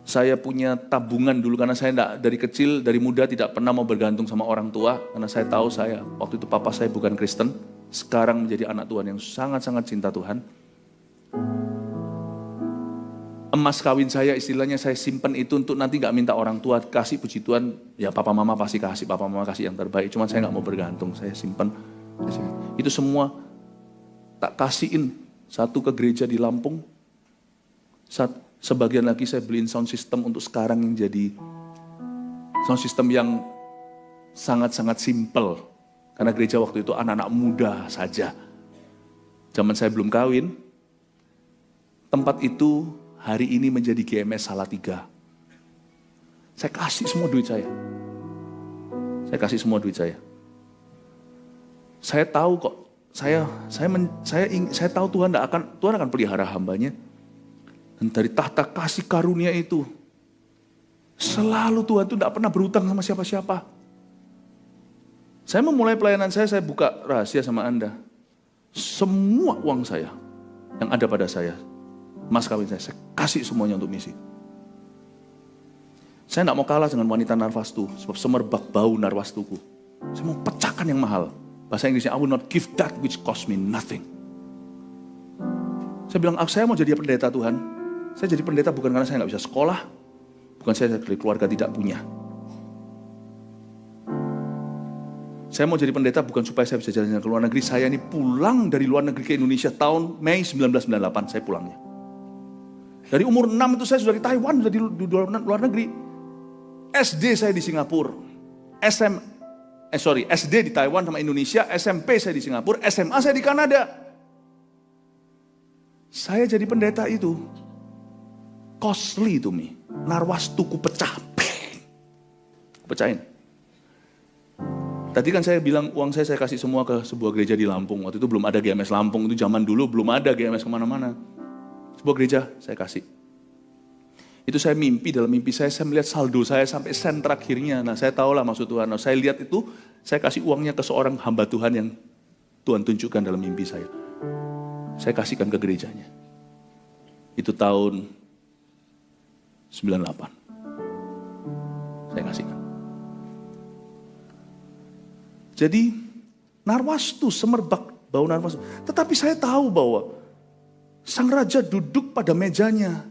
[SPEAKER 1] Saya punya tabungan dulu karena saya dari kecil, dari muda tidak pernah mau bergantung sama orang tua. Karena saya tahu waktu itu papa saya bukan Kristen. Sekarang menjadi anak Tuhan yang sangat-sangat cinta Tuhan. Emas kawin saya istilahnya saya simpan itu untuk nanti gak minta orang tua kasih, puji Tuhan. Ya papa mama pasti kasih, papa mama kasih yang terbaik. Cuman saya gak mau bergantung, saya simpan. Itu semua tak kasihin. Satu ke gereja di Lampung. Sebagian lagi saya beliin sound system untuk sekarang yang jadi sound system yang sangat-sangat simple. Karena gereja waktu itu anak-anak muda saja. Zaman saya belum kawin, tempat itu hari ini menjadi GMS Salatiga. Saya kasih semua duit saya. Saya tahu kok, saya tahu Tuhan akan pelihara hambanya. Dan dari tahta kasih karunia itu, selalu Tuhan itu tidak pernah berutang sama siapa-siapa. Saya memulai pelayanan saya buka rahasia sama Anda. Semua uang saya yang ada pada saya, mas kawin saya kasih semuanya untuk misi. Saya tidak mau kalah dengan wanita Narwastu, sebab semerbak bau Narwastuku. Saya mau pecahkan yang mahal. Bahasa Inggrisnya, I will not give that which cost me nothing. Saya bilang, saya mau jadi pendeta Tuhan. Saya jadi pendeta bukan karena saya nggak bisa sekolah, bukan saya dari keluarga tidak punya. Saya mau jadi pendeta bukan supaya saya bisa jalan-jalan ke luar negeri. Saya ini pulang dari luar negeri ke Indonesia tahun Mei 1998, saya pulangnya. Dari umur 6 itu saya sudah di Taiwan, sudah di luar negeri. SD saya di Singapura. SD di Taiwan sama Indonesia, SMP saya di Singapura, SMA saya di Kanada. Saya jadi pendeta itu costly to me. Narwastuku pecah. Pecahin. Tadi kan saya bilang uang saya kasih semua ke sebuah gereja di Lampung. Waktu itu belum ada GMS Lampung, itu zaman dulu belum ada GMS kemana-mana. Sebuah gereja saya kasih. Itu saya mimpi, dalam mimpi saya melihat saldo saya sampai sen terakhirnya. Nah saya tahulah maksud Tuhan. Nah, saya lihat itu, saya kasih uangnya ke seorang hamba Tuhan yang Tuhan tunjukkan dalam mimpi saya. Saya kasihkan ke gerejanya. Itu tahun 98. Saya kasihkan. Jadi Narwastu, semerbak bau Narwastu. Tetapi saya tahu bahwa sang raja duduk pada mejanya.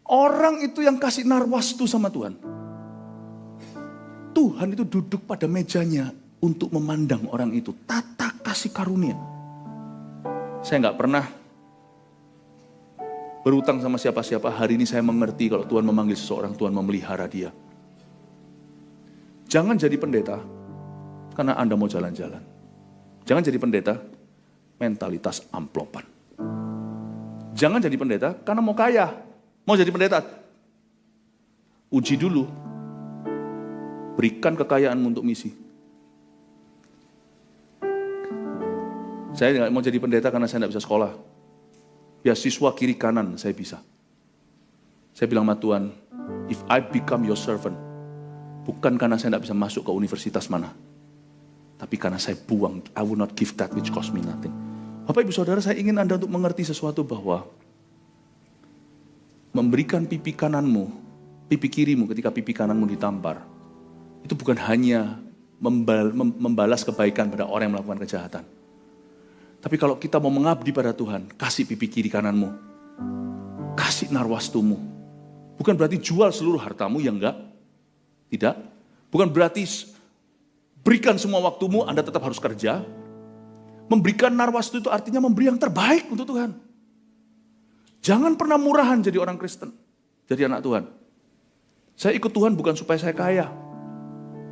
[SPEAKER 1] Orang itu yang kasih Narwastu sama Tuhan. Tuhan itu duduk pada mejanya. untuk memandang orang itu. Tata kasih karunia. Saya nggak pernah berutang sama siapa-siapa. Hari ini saya mengerti kalau Tuhan memanggil seseorang, Tuhan memelihara dia. Jangan jadi pendeta karena Anda mau jalan-jalan. Jangan jadi pendeta mentalitas amplopan. Jangan jadi pendeta karena mau kaya. Mau jadi pendeta, uji dulu. Berikan kekayaanmu untuk misi. Saya nggak mau jadi pendeta karena saya nggak bisa sekolah. Beasiswa kiri kanan saya bisa. Saya bilang sama Tuhan, if I become your servant, bukan karena saya nggak bisa masuk ke universitas mana, tapi karena saya buang, I will not give that which cost me nothing. Bapak Ibu Saudara, saya ingin Anda untuk mengerti sesuatu bahwa memberikan pipi kananmu, pipi kirimu ketika pipi kananmu ditampar, itu bukan hanya membalas kebaikan pada orang yang melakukan kejahatan. Tapi kalau kita mau mengabdi pada Tuhan, kasih pipi kiri kananmu. Kasih narwastumu. Bukan berarti jual seluruh hartamu, ya enggak. Tidak. Bukan berarti berikan semua waktumu, Anda tetap harus kerja. Memberikan narwastu itu artinya memberi yang terbaik untuk Tuhan. Jangan pernah murahan jadi orang Kristen. Jadi anak Tuhan. Saya ikut Tuhan bukan supaya saya kaya.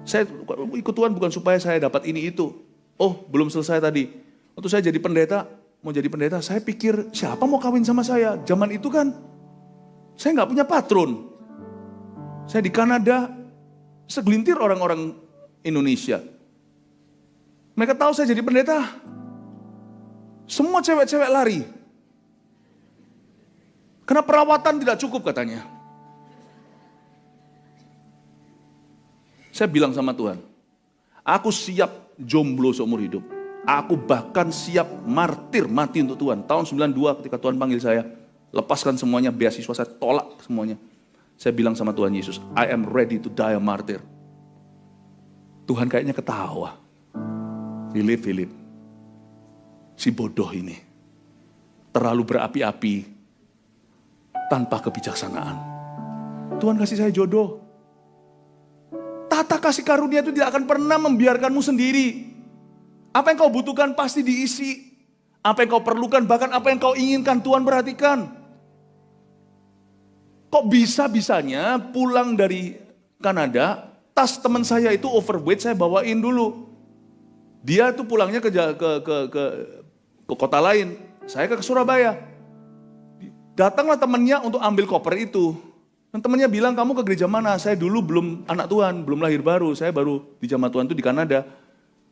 [SPEAKER 1] Saya ikut Tuhan bukan supaya saya dapat ini itu. Oh, belum selesai tadi. Waktu saya jadi pendeta, mau jadi pendeta, saya pikir siapa mau kawin sama saya? Zaman itu kan, saya nggak punya patron. Saya di Kanada, segelintir orang-orang Indonesia. Mereka tahu saya jadi pendeta. Semua cewek-cewek lari. Karena perawatan tidak cukup katanya. Saya bilang sama Tuhan, aku siap jomblo seumur hidup. Aku bahkan siap martir, mati untuk Tuhan. Tahun 92 ketika Tuhan panggil saya, lepaskan semuanya, beasiswa saya tolak semuanya. Saya bilang sama Tuhan Yesus, I am ready to die a martyr. Tuhan kayaknya ketawa. Philip, si bodoh ini terlalu berapi-api tanpa kebijaksanaan. Tuhan kasih saya jodoh. Tata kasih karunia itu tidak akan pernah membiarkanmu sendiri. Apa yang kau butuhkan pasti diisi. Apa yang kau perlukan, bahkan apa yang kau inginkan, Tuhan perhatikan. Kok bisa-bisanya pulang dari Kanada, tas teman saya itu overweight, saya bawain dulu. Dia tuh pulangnya ke kota lain, saya ke Surabaya. Datanglah temannya untuk ambil koper itu. Dan temannya bilang, kamu ke gereja mana? Saya dulu belum anak Tuhan, belum lahir baru. Saya baru di jamaah Tuhan itu di Kanada.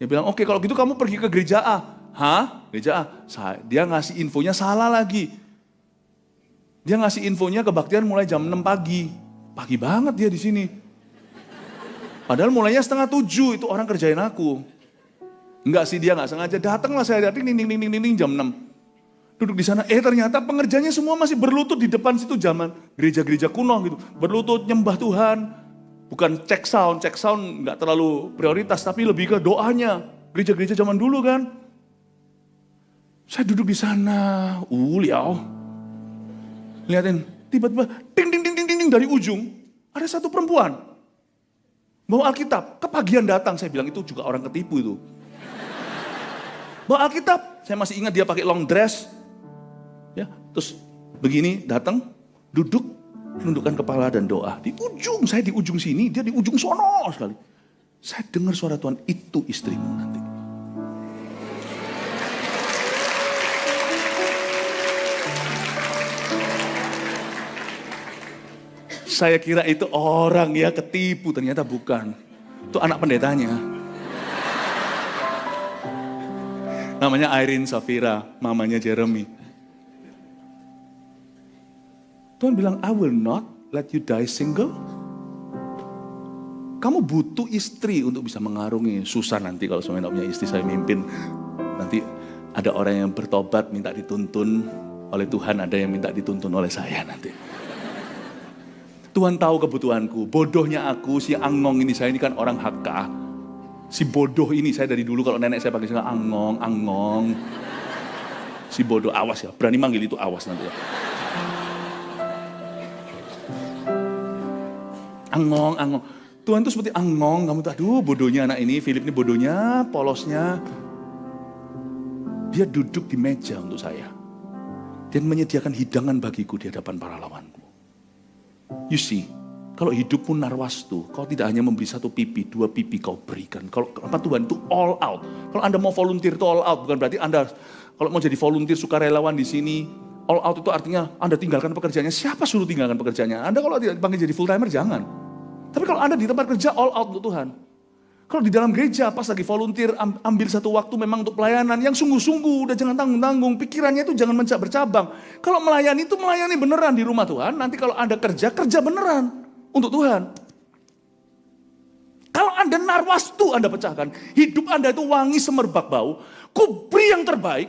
[SPEAKER 1] Dia bilang, oke kalau gitu kamu pergi ke gereja A. Hah? Gereja A? Dia ngasih infonya salah lagi. Dia ngasih infonya kebaktian mulai jam 6 pagi. Pagi banget dia di sini. Padahal mulainya 6:30, itu orang kerjain aku. Enggak sih, dia nggak sengaja. Datanglah saya, ding jam 6. Duduk di sana, ternyata pengerjanya semua masih berlutut di depan situ zaman gereja-gereja kuno gitu. Berlutut nyembah Tuhan. Bukan cek sound nggak terlalu prioritas, tapi lebih ke doanya. Gereja-gereja zaman dulu kan. Saya duduk di sana, liau. Lihatin, tiba-tiba ding dari ujung, ada satu perempuan. Bawa Alkitab, kepagian datang. Saya bilang itu juga orang ketipu itu. Bawa Alkitab, saya masih ingat dia pakai long dress. Ya, terus begini datang, duduk, nundukkan kepala dan doa. Di ujung, saya di ujung sini, dia di ujung sono sekali. Saya dengar suara Tuhan, itu istrimu nanti. Saya kira itu orang ya ketipu, ternyata bukan. Itu anak pendetanya. Namanya Irene Safira, mamanya Jeremy. Tuhan bilang, I will not let you die single. Kamu butuh istri untuk bisa mengarungi. Susah nanti kalau suami tidak punya istri, saya mimpin. Nanti ada orang yang bertobat minta dituntun oleh Tuhan, ada yang minta dituntun oleh saya nanti. Tuhan tahu kebutuhanku. Bodohnya aku, si Angong ini, saya ini kan orang HK. Si bodoh ini, saya dari dulu kalau nenek saya panggil saya Angong. Si bodoh, awas ya, berani manggil itu awas nanti ya. Angong. Tuhan tuh seperti angong, kamu tuh aduh bodohnya anak ini, Philip ini bodohnya, polosnya. Dia duduk di meja untuk saya. Dan menyediakan hidangan bagiku di hadapan para lawanku. You see, kalau hidupmu narwastu, kau tidak hanya memberi 1 pipi, 2 pipi kau berikan. Kalau apa Tuhan itu all out. Kalau Anda mau volunteer itu all out, bukan berarti Anda kalau mau jadi volunteer sukarelawan di sini, all out itu artinya Anda tinggalkan pekerjaannya. Siapa suruh tinggalkan pekerjaannya? Anda kalau dipanggil jadi full timer jangan. Tapi kalau Anda di tempat kerja all out untuk Tuhan. Kalau di dalam gereja pas lagi volunteer ambil satu waktu memang untuk pelayanan yang sungguh-sungguh, udah jangan tanggung-tanggung, pikirannya itu jangan bercabang. Kalau melayani itu melayani beneran di rumah Tuhan, nanti kalau Anda kerja beneran untuk Tuhan. Kalau Anda narwastu Anda pecahkan, hidup Anda itu wangi semerbak bau, kubri yang terbaik,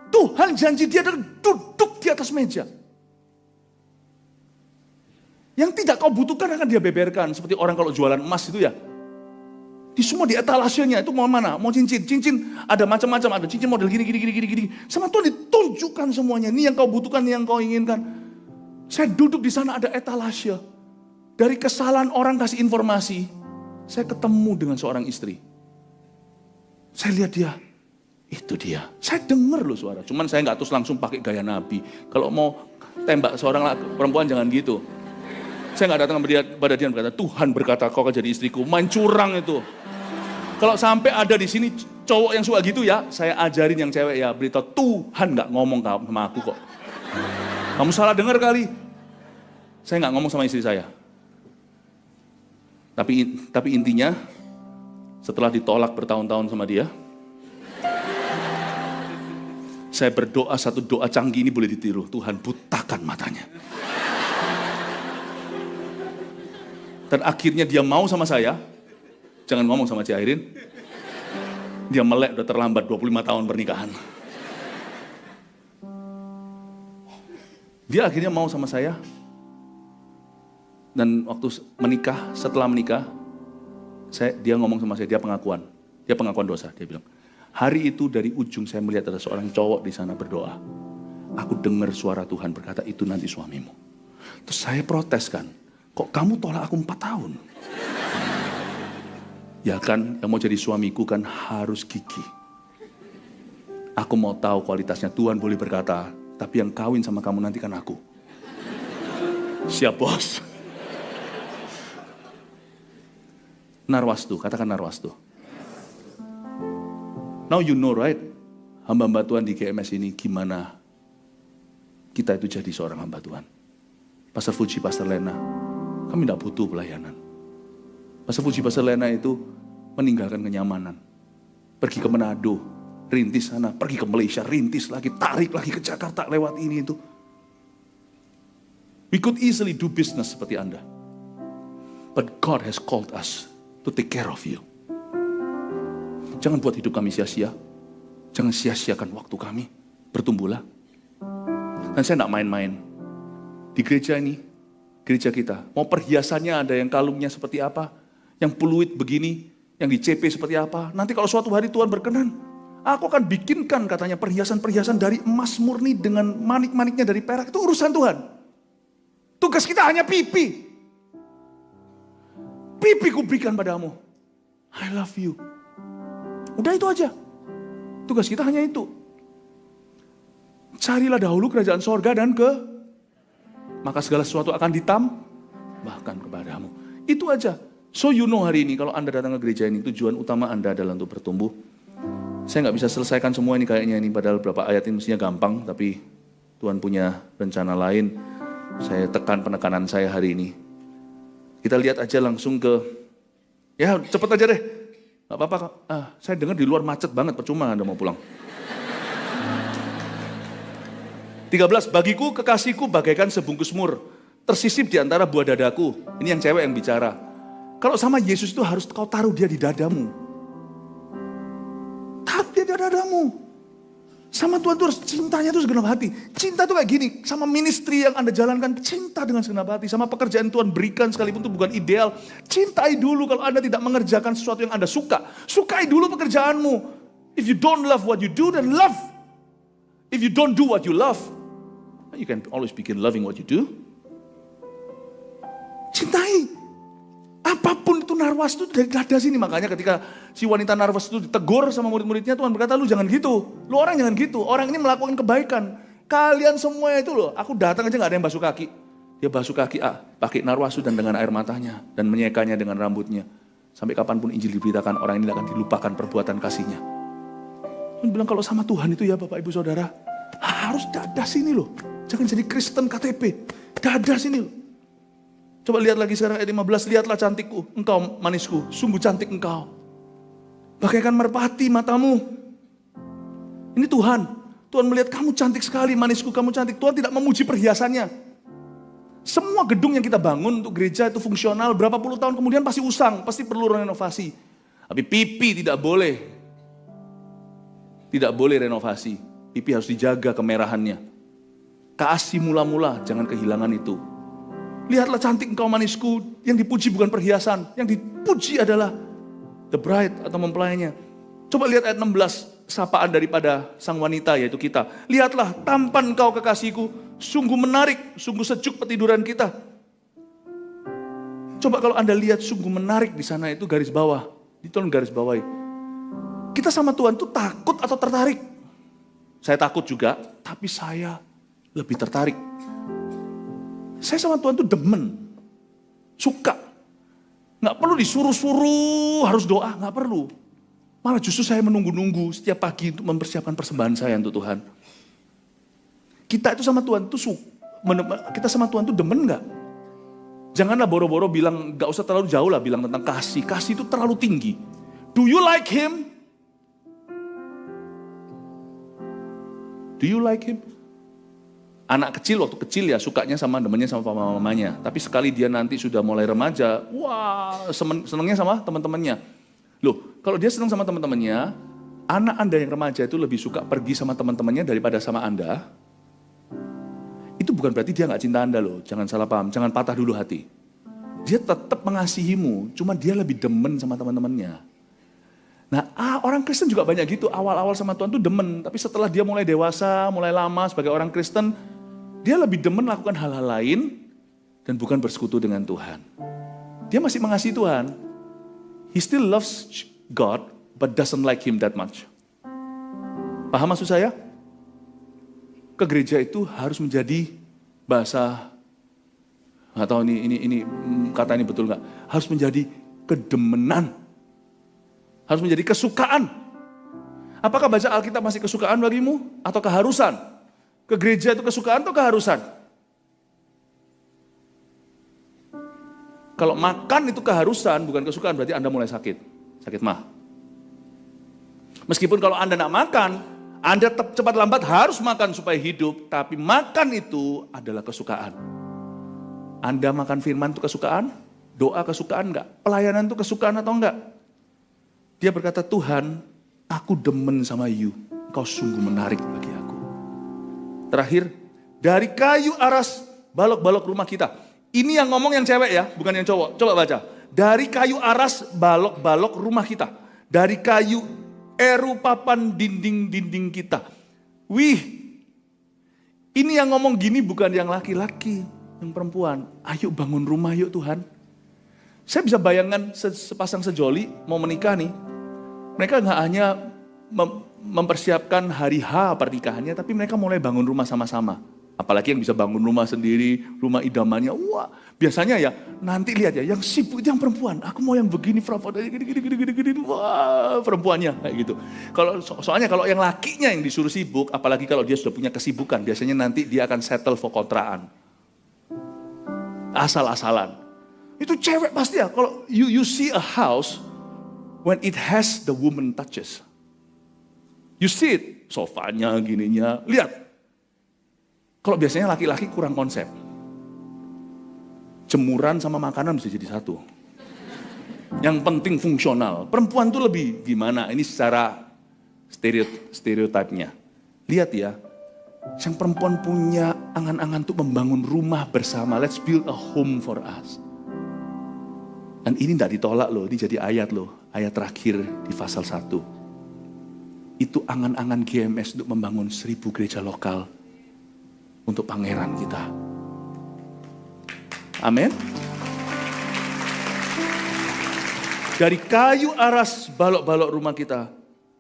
[SPEAKER 1] Tuhan janji dia duduk di atas meja. Yang tidak kau butuhkan akan dia beberkan, seperti orang kalau jualan emas itu ya. Di semua di etalasenya itu mau mana? Mau cincin ada macam-macam, ada cincin model gini. Sama Tuhan ditunjukkan semuanya. Ini yang kau butuhkan, ini yang kau inginkan. Saya duduk di sana ada etalase. Dari kesalahan orang kasih informasi, saya ketemu dengan seorang istri. Saya lihat dia, itu dia. Saya dengar loh suara. Cuman saya nggak terus langsung pakai gaya Nabi. Kalau mau tembak seorang perempuan jangan gitu. Saya nggak datang pada dia berkata, Tuhan berkata kau akan jadi istriku. Main curang itu. Kalau sampai ada di sini cowok yang suka gitu ya, saya ajarin yang cewek ya, beritahu Tuhan nggak ngomong sama aku kok. Kamu salah dengar kali. Saya nggak ngomong sama istri saya. Tapi intinya, setelah ditolak bertahun-tahun sama dia, saya berdoa satu doa canggih ini boleh ditiru. Tuhan butakan matanya. Dan akhirnya dia mau sama saya. Jangan ngomong sama Cik Airin. Dia melek udah terlambat 25 tahun pernikahan. Dia akhirnya mau sama saya. Dan waktu menikah, setelah menikah, dia ngomong sama saya, dia pengakuan dosa. Dia bilang, hari itu dari ujung saya melihat ada seorang cowok di sana berdoa. Aku dengar suara Tuhan berkata, itu nanti suamimu. Terus saya protes kan, kok kamu tolak aku 4 tahun? Ya kan, yang mau jadi suamiku kan harus gigi. Aku mau tahu kualitasnya. Tuhan boleh berkata, tapi yang kawin sama kamu nanti kan aku. Siap bos. Narwastu, katakan narwastu. Now you know right, hamba-hamba Tuhan di GMS ini gimana kita itu jadi seorang hamba Tuhan. Pastor Fuji, Pastor Lena, kami tidak butuh pelayanan. Pastor Fuji, Pastor Lena itu meninggalkan kenyamanan. Pergi ke Manado, rintis sana. Pergi ke Malaysia, rintis lagi. Tarik lagi ke Jakarta lewat ini itu. We could easily do business seperti Anda. But God has called us to take care of you. Jangan buat hidup kami sia-sia. Jangan sia-siakan waktu kami. Bertumbuhlah. Dan saya tidak main-main. Di gereja ini, gereja kita, mau perhiasannya ada yang kalungnya seperti apa, yang peluit begini, yang di CP seperti apa. Nanti kalau suatu hari Tuhan berkenan, aku akan bikinkan katanya perhiasan-perhiasan dari emas murni dengan manik-maniknya dari perak. Itu urusan Tuhan. Tugas kita hanya pipi. Pipi ku berikan padamu. I love you. Udah itu aja. Tugas kita hanya itu. Carilah dahulu kerajaan sorga dan maka segala sesuatu akan ditambahkan kepadamu. Itu aja. So you know hari ini kalau Anda datang ke gereja ini tujuan utama Anda adalah untuk bertumbuh. Saya nggak bisa selesaikan semua ini kayaknya ini padahal beberapa ayat ini mestinya gampang tapi Tuhan punya rencana lain. Saya tekan penekanan saya hari ini. Kita lihat aja langsung ke ya cepet aja deh. Nggak apa-apa. Saya dengar di luar macet banget percuma Anda mau pulang. 13, bagiku kekasihku bagaikan sebungkus mur, tersisip di antara buah dadaku. Ini yang cewek yang bicara. Kalau sama Yesus itu harus kau taruh dia di dadamu. Taruh dia di dadamu. Sama Tuhan itu harus cintanya itu segenap hati. Cinta itu kayak gini, sama ministry yang Anda jalankan, cinta dengan segenap hati. Sama pekerjaan Tuhan berikan sekalipun itu bukan ideal. Cintai dulu kalau Anda tidak mengerjakan sesuatu yang Anda suka. Sukai dulu pekerjaanmu. If you don't love what you do, then love. If you don't do what you love, you can always begin loving what you do. Cintai. Apapun itu narwas itu dari dada sini. Makanya ketika si wanita narwas itu ditegur sama murid-muridnya, Tuhan berkata, lu jangan gitu. Lu orang jangan gitu. Orang ini melakukan kebaikan. Kalian semua itu loh, aku datang aja gak ada yang basuh kaki. Dia basuh kaki pakai narwasu dan dengan air matanya. Dan menyekanya dengan rambutnya. Sampai kapanpun Injil diberitakan, orang ini akan dilupakan perbuatan kasihnya. Tuhan bilang kalau sama Tuhan itu ya Bapak Ibu Saudara, harus dada sini loh. Jangan jadi Kristen KTP. Dada sini loh. Coba lihat lagi sekarang ayat 15, lihatlah cantikku, engkau manisku, sungguh cantik engkau. Bagaikan merpati matamu. Ini Tuhan. Tuhan melihat kamu cantik sekali manisku, kamu cantik. Tuhan tidak memuji perhiasannya. Semua gedung yang kita bangun untuk gereja itu fungsional, berapa puluh tahun kemudian pasti usang, pasti perlu renovasi. Tapi pipi tidak boleh. Tidak boleh renovasi. Pipi harus dijaga kemerahannya. Kasih mula-mula, jangan kehilangan itu. Lihatlah cantik engkau manisku, yang dipuji bukan perhiasan, yang dipuji adalah the bride atau mempelainya. Coba lihat ayat 16, sapaan daripada sang wanita yaitu kita. Lihatlah tampan engkau kekasihku, sungguh menarik, sungguh sejuk petiduran kita. Coba kalau Anda lihat sungguh menarik di sana itu garis bawah, ditolong garis bawahi. Kita sama Tuhan tuh takut atau tertarik? Saya takut juga, tapi saya lebih tertarik. Saya sama Tuhan tuh demen, suka. Gak perlu disuruh-suruh, harus doa, gak perlu. Malah justru saya menunggu-nunggu setiap pagi untuk mempersiapkan persembahan saya untuk Tuhan. Kita itu sama Tuhan tuh kita sama Tuhan tuh demen gak? Janganlah boro-boro bilang, gak usah terlalu jauh lah bilang tentang kasih. Kasih itu terlalu tinggi. Do you like him? Do you like him? Anak kecil waktu kecil ya sukanya sama demennya sama papa mamanya. Tapi sekali dia nanti sudah mulai remaja, wah senengnya sama teman-temannya. Loh, kalau dia senang sama teman-temannya, anak Anda yang remaja itu lebih suka pergi sama teman-temannya daripada sama Anda. Itu bukan berarti dia gak cinta Anda loh, jangan salah paham, jangan patah dulu hati. Dia tetap mengasihimu, cuma dia lebih demen sama teman-temannya. Nah, orang Kristen juga banyak gitu, awal-awal sama Tuhan tuh demen, tapi setelah dia mulai dewasa, mulai lama sebagai orang Kristen, dia lebih demen melakukan hal-hal lain dan bukan bersekutu dengan Tuhan. Dia masih mengasihi Tuhan. He still loves God, but doesn't like him that much. Paham maksud saya? Ke gereja itu harus menjadi bahasa, nggak tahu ini kata ini betul nggak? Harus menjadi kedemenan. Harus menjadi kesukaan. Apakah baca Alkitab masih kesukaan bagimu atau keharusan? Ke gereja itu kesukaan atau keharusan? Kalau makan itu keharusan, bukan kesukaan, berarti Anda mulai sakit. Sakit mah. Meskipun kalau Anda nak makan, Anda cepat lambat harus makan supaya hidup. Tapi makan itu adalah kesukaan. Anda makan firman itu kesukaan? Doa kesukaan enggak? Pelayanan itu kesukaan atau enggak? Dia berkata, Tuhan, aku demen sama you. Kau sungguh menarik bagi aku. Terakhir, dari kayu aras balok-balok rumah kita. Ini yang ngomong yang cewek ya, bukan yang cowok. Coba baca. Dari kayu aras balok-balok rumah kita. Dari kayu eru papan dinding-dinding kita. Wih, ini yang ngomong gini bukan yang laki-laki, yang perempuan. Ayo bangun rumah yuk Tuhan. Saya bisa bayangkan sepasang sejoli mau menikah nih. Mereka nggak hanya mempersiapkan hari H pernikahannya, tapi mereka mulai bangun rumah sama-sama. Apalagi yang bisa bangun rumah sendiri, rumah idamannya. Wah, biasanya ya, nanti lihat ya, yang sibuk itu yang perempuan. Aku mau yang begini, gini. Wah, perempuannya kayak gitu. Soalnya kalau yang lakinya yang disuruh sibuk, apalagi kalau dia sudah punya kesibukan, biasanya nanti dia akan settle for kontraan. Asal-asalan. Itu cewek pasti ya, kalau you see a house when it has the woman touches. You see it, sofanya, gininya, lihat. Kalau biasanya laki-laki kurang konsep. Jemuran sama makanan bisa jadi satu. Yang penting fungsional. Perempuan tuh lebih gimana, ini secara stereotipnya. Lihat ya, yang perempuan punya angan-angan untuk membangun rumah bersama. Let's build a home for us. Dan ini tidak ditolak loh, ini jadi ayat loh. Ayat terakhir di pasal 1. Itu angan-angan GMS untuk membangun 1000 gereja lokal untuk pangeran kita. Amin. Dari kayu aras balok-balok rumah kita,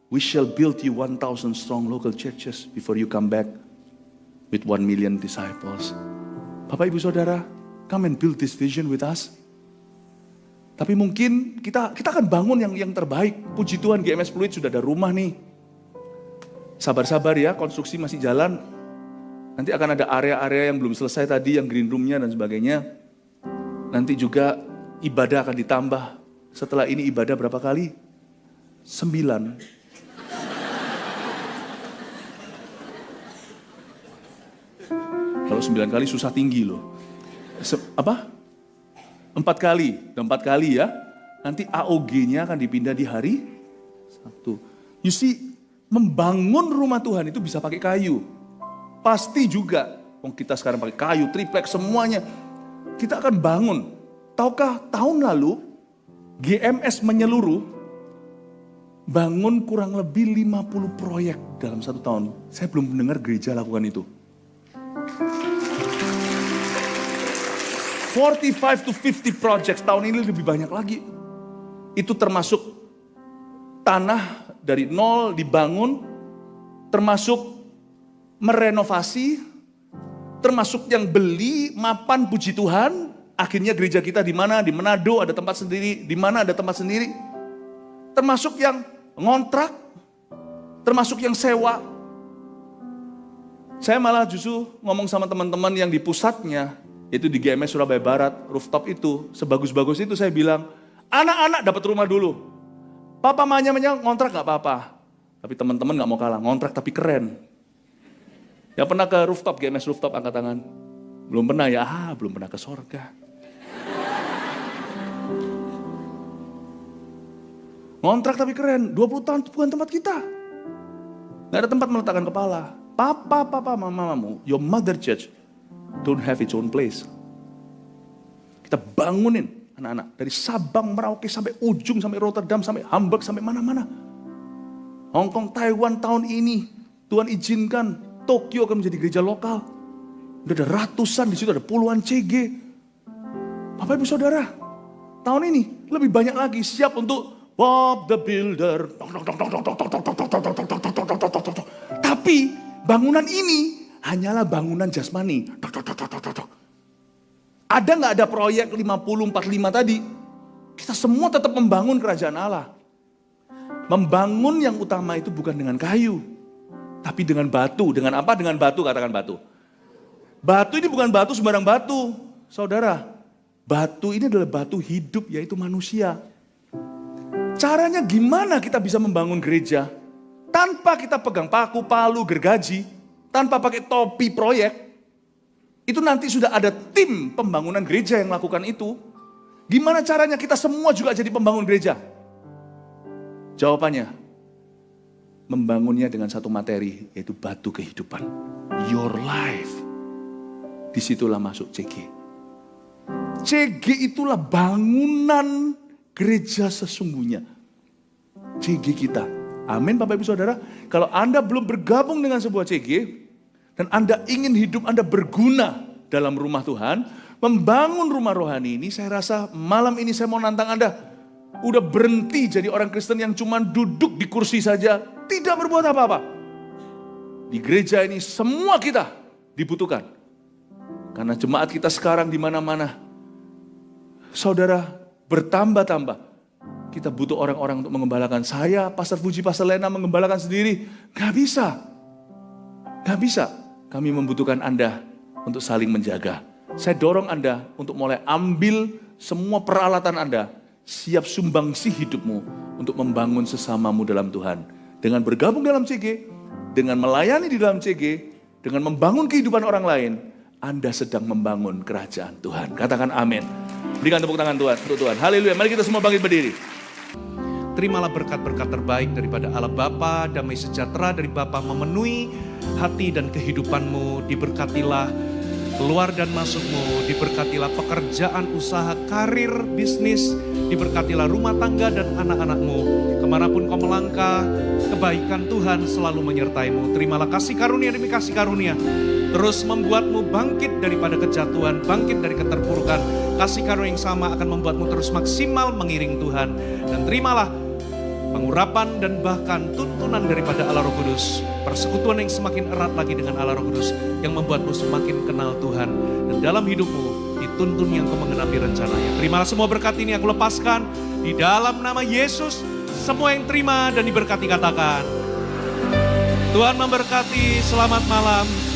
[SPEAKER 1] we shall build you 1,000 strong local churches before you come back with 1 million disciples. Bapak Ibu Saudara, come and build this vision with us. Tapi mungkin kita akan bangun yang terbaik. Puji Tuhan GMS Fluid sudah ada rumah nih. Sabar-sabar ya, konstruksi masih jalan. Nanti akan ada area-area yang belum selesai tadi, yang green room-nya dan sebagainya. Nanti juga ibadah akan ditambah. Setelah ini ibadah berapa kali? 9. Kalau 9 kali susah tinggi loh. 4 kali, 4 kali ya. Nanti AOG-nya akan dipindah di hari Sabtu. You see, membangun rumah Tuhan itu bisa pakai kayu. Pasti juga, kita sekarang pakai kayu, triplek semuanya. Kita akan bangun. Tahukah tahun lalu GMS menyeluruh bangun kurang lebih 50 proyek dalam 1 tahun. Saya belum mendengar gereja lakukan itu. 45 to 50 projects tahun ini lebih banyak lagi. Itu termasuk tanah dari nol dibangun, termasuk merenovasi, termasuk yang beli mapan puji Tuhan. Akhirnya gereja kita di mana? Di Manado ada tempat sendiri, di mana ada tempat sendiri. Termasuk yang ngontrak, termasuk yang sewa. Saya malah justru ngomong sama teman-teman yang di pusatnya, itu di GMS Surabaya Barat, rooftop itu, sebagus-bagus itu saya bilang, anak-anak dapat rumah dulu. Papa mamanya ngontrak gak apa-apa. Tapi teman-teman gak mau kalah, ngontrak tapi keren. Yang pernah ke rooftop, GMS rooftop angkat tangan? Belum pernah ya, belum pernah ke sorga. Ngontrak tapi keren, 20 tahun bukan tempat kita. Gak ada tempat meletakkan kepala. Papa, mamamu, your mother church don't have its own place. Kita bangunin anak-anak dari Sabang, Merauke sampai ujung, sampai Rotterdam, sampai Hamburg, sampai mana-mana. Hong Kong, Taiwan tahun ini Tuhan izinkan Tokyo akan menjadi gereja lokal. Udah ada ratusan, di situ ada puluhan CG. Bapak Ibu Saudara, tahun ini lebih banyak lagi siap untuk Bob the Builder. Tapi bangunan ini hanyalah bangunan jasmani. Ada nggak ada proyek 50, 45 tadi? Kita semua tetap membangun kerajaan Allah. Membangun yang utama itu bukan dengan kayu, tapi dengan batu. Dengan apa? Dengan batu, katakan batu. Batu ini bukan batu sembarang batu, saudara. Batu ini adalah batu hidup, yaitu manusia. Caranya gimana kita bisa membangun gereja? Tanpa kita pegang paku, palu, gergaji, tanpa pakai topi proyek, itu nanti sudah ada tim pembangunan gereja yang melakukan itu. Gimana caranya kita semua juga jadi pembangun gereja? Jawabannya, membangunnya dengan satu materi, yaitu batu kehidupan. Your life. Disitulah masuk CG. CG itulah bangunan gereja sesungguhnya. CG kita. Amin Bapak Ibu Saudara. Kalau Anda belum bergabung dengan sebuah CG, dan Anda ingin hidup Anda berguna dalam rumah Tuhan, membangun rumah rohani ini, saya rasa malam ini saya mau nantang Anda. Udah berhenti jadi orang Kristen yang cuma duduk di kursi saja, tidak berbuat apa-apa. Di gereja ini semua kita dibutuhkan. Karena jemaat kita sekarang di mana-mana, saudara, bertambah-tambah. Kita butuh orang-orang untuk mengembalakan. Saya, Pastor Fuji, Pastor Lena mengembalakan sendiri. Gak bisa. Gak bisa. Kami membutuhkan Anda untuk saling menjaga. Saya dorong Anda untuk mulai ambil semua peralatan Anda. Siap sumbangsi hidupmu untuk membangun sesamamu dalam Tuhan. Dengan bergabung dalam CG, dengan melayani di dalam CG, dengan membangun kehidupan orang lain, Anda sedang membangun kerajaan Tuhan. Katakan amin. Berikan tepuk tangan Tuhan untuk Tuhan. Haleluya. Mari kita semua bangkit berdiri.
[SPEAKER 2] Terimalah berkat-berkat terbaik daripada Allah Bapa, damai sejahtera dari Bapa memenuhi hati dan kehidupanmu. Diberkatilah keluar dan masukmu, diberkatilah pekerjaan, usaha, karir, bisnis, diberkatilah rumah tangga dan anak-anakmu. Kemanapun kau melangkah, kebaikan Tuhan selalu menyertaimu. Terimalah kasih karunia demi kasih karunia, terus membuatmu bangkit daripada kejatuhan, bangkit dari keterpurukan, kasih karunia yang sama akan membuatmu terus maksimal mengiring Tuhan. Dan terimalah pengurapan dan bahkan tuntunan daripada Allah Roh Kudus. Persekutuan yang semakin erat lagi dengan Allah Roh Kudus yang membuatmu semakin kenal Tuhan. Dan dalam hidupmu dituntun yang kau mengenapi rencananya. Terimalah semua berkat ini aku lepaskan di dalam nama Yesus. Semua yang terima dan diberkati katakan, Tuhan memberkati, selamat malam.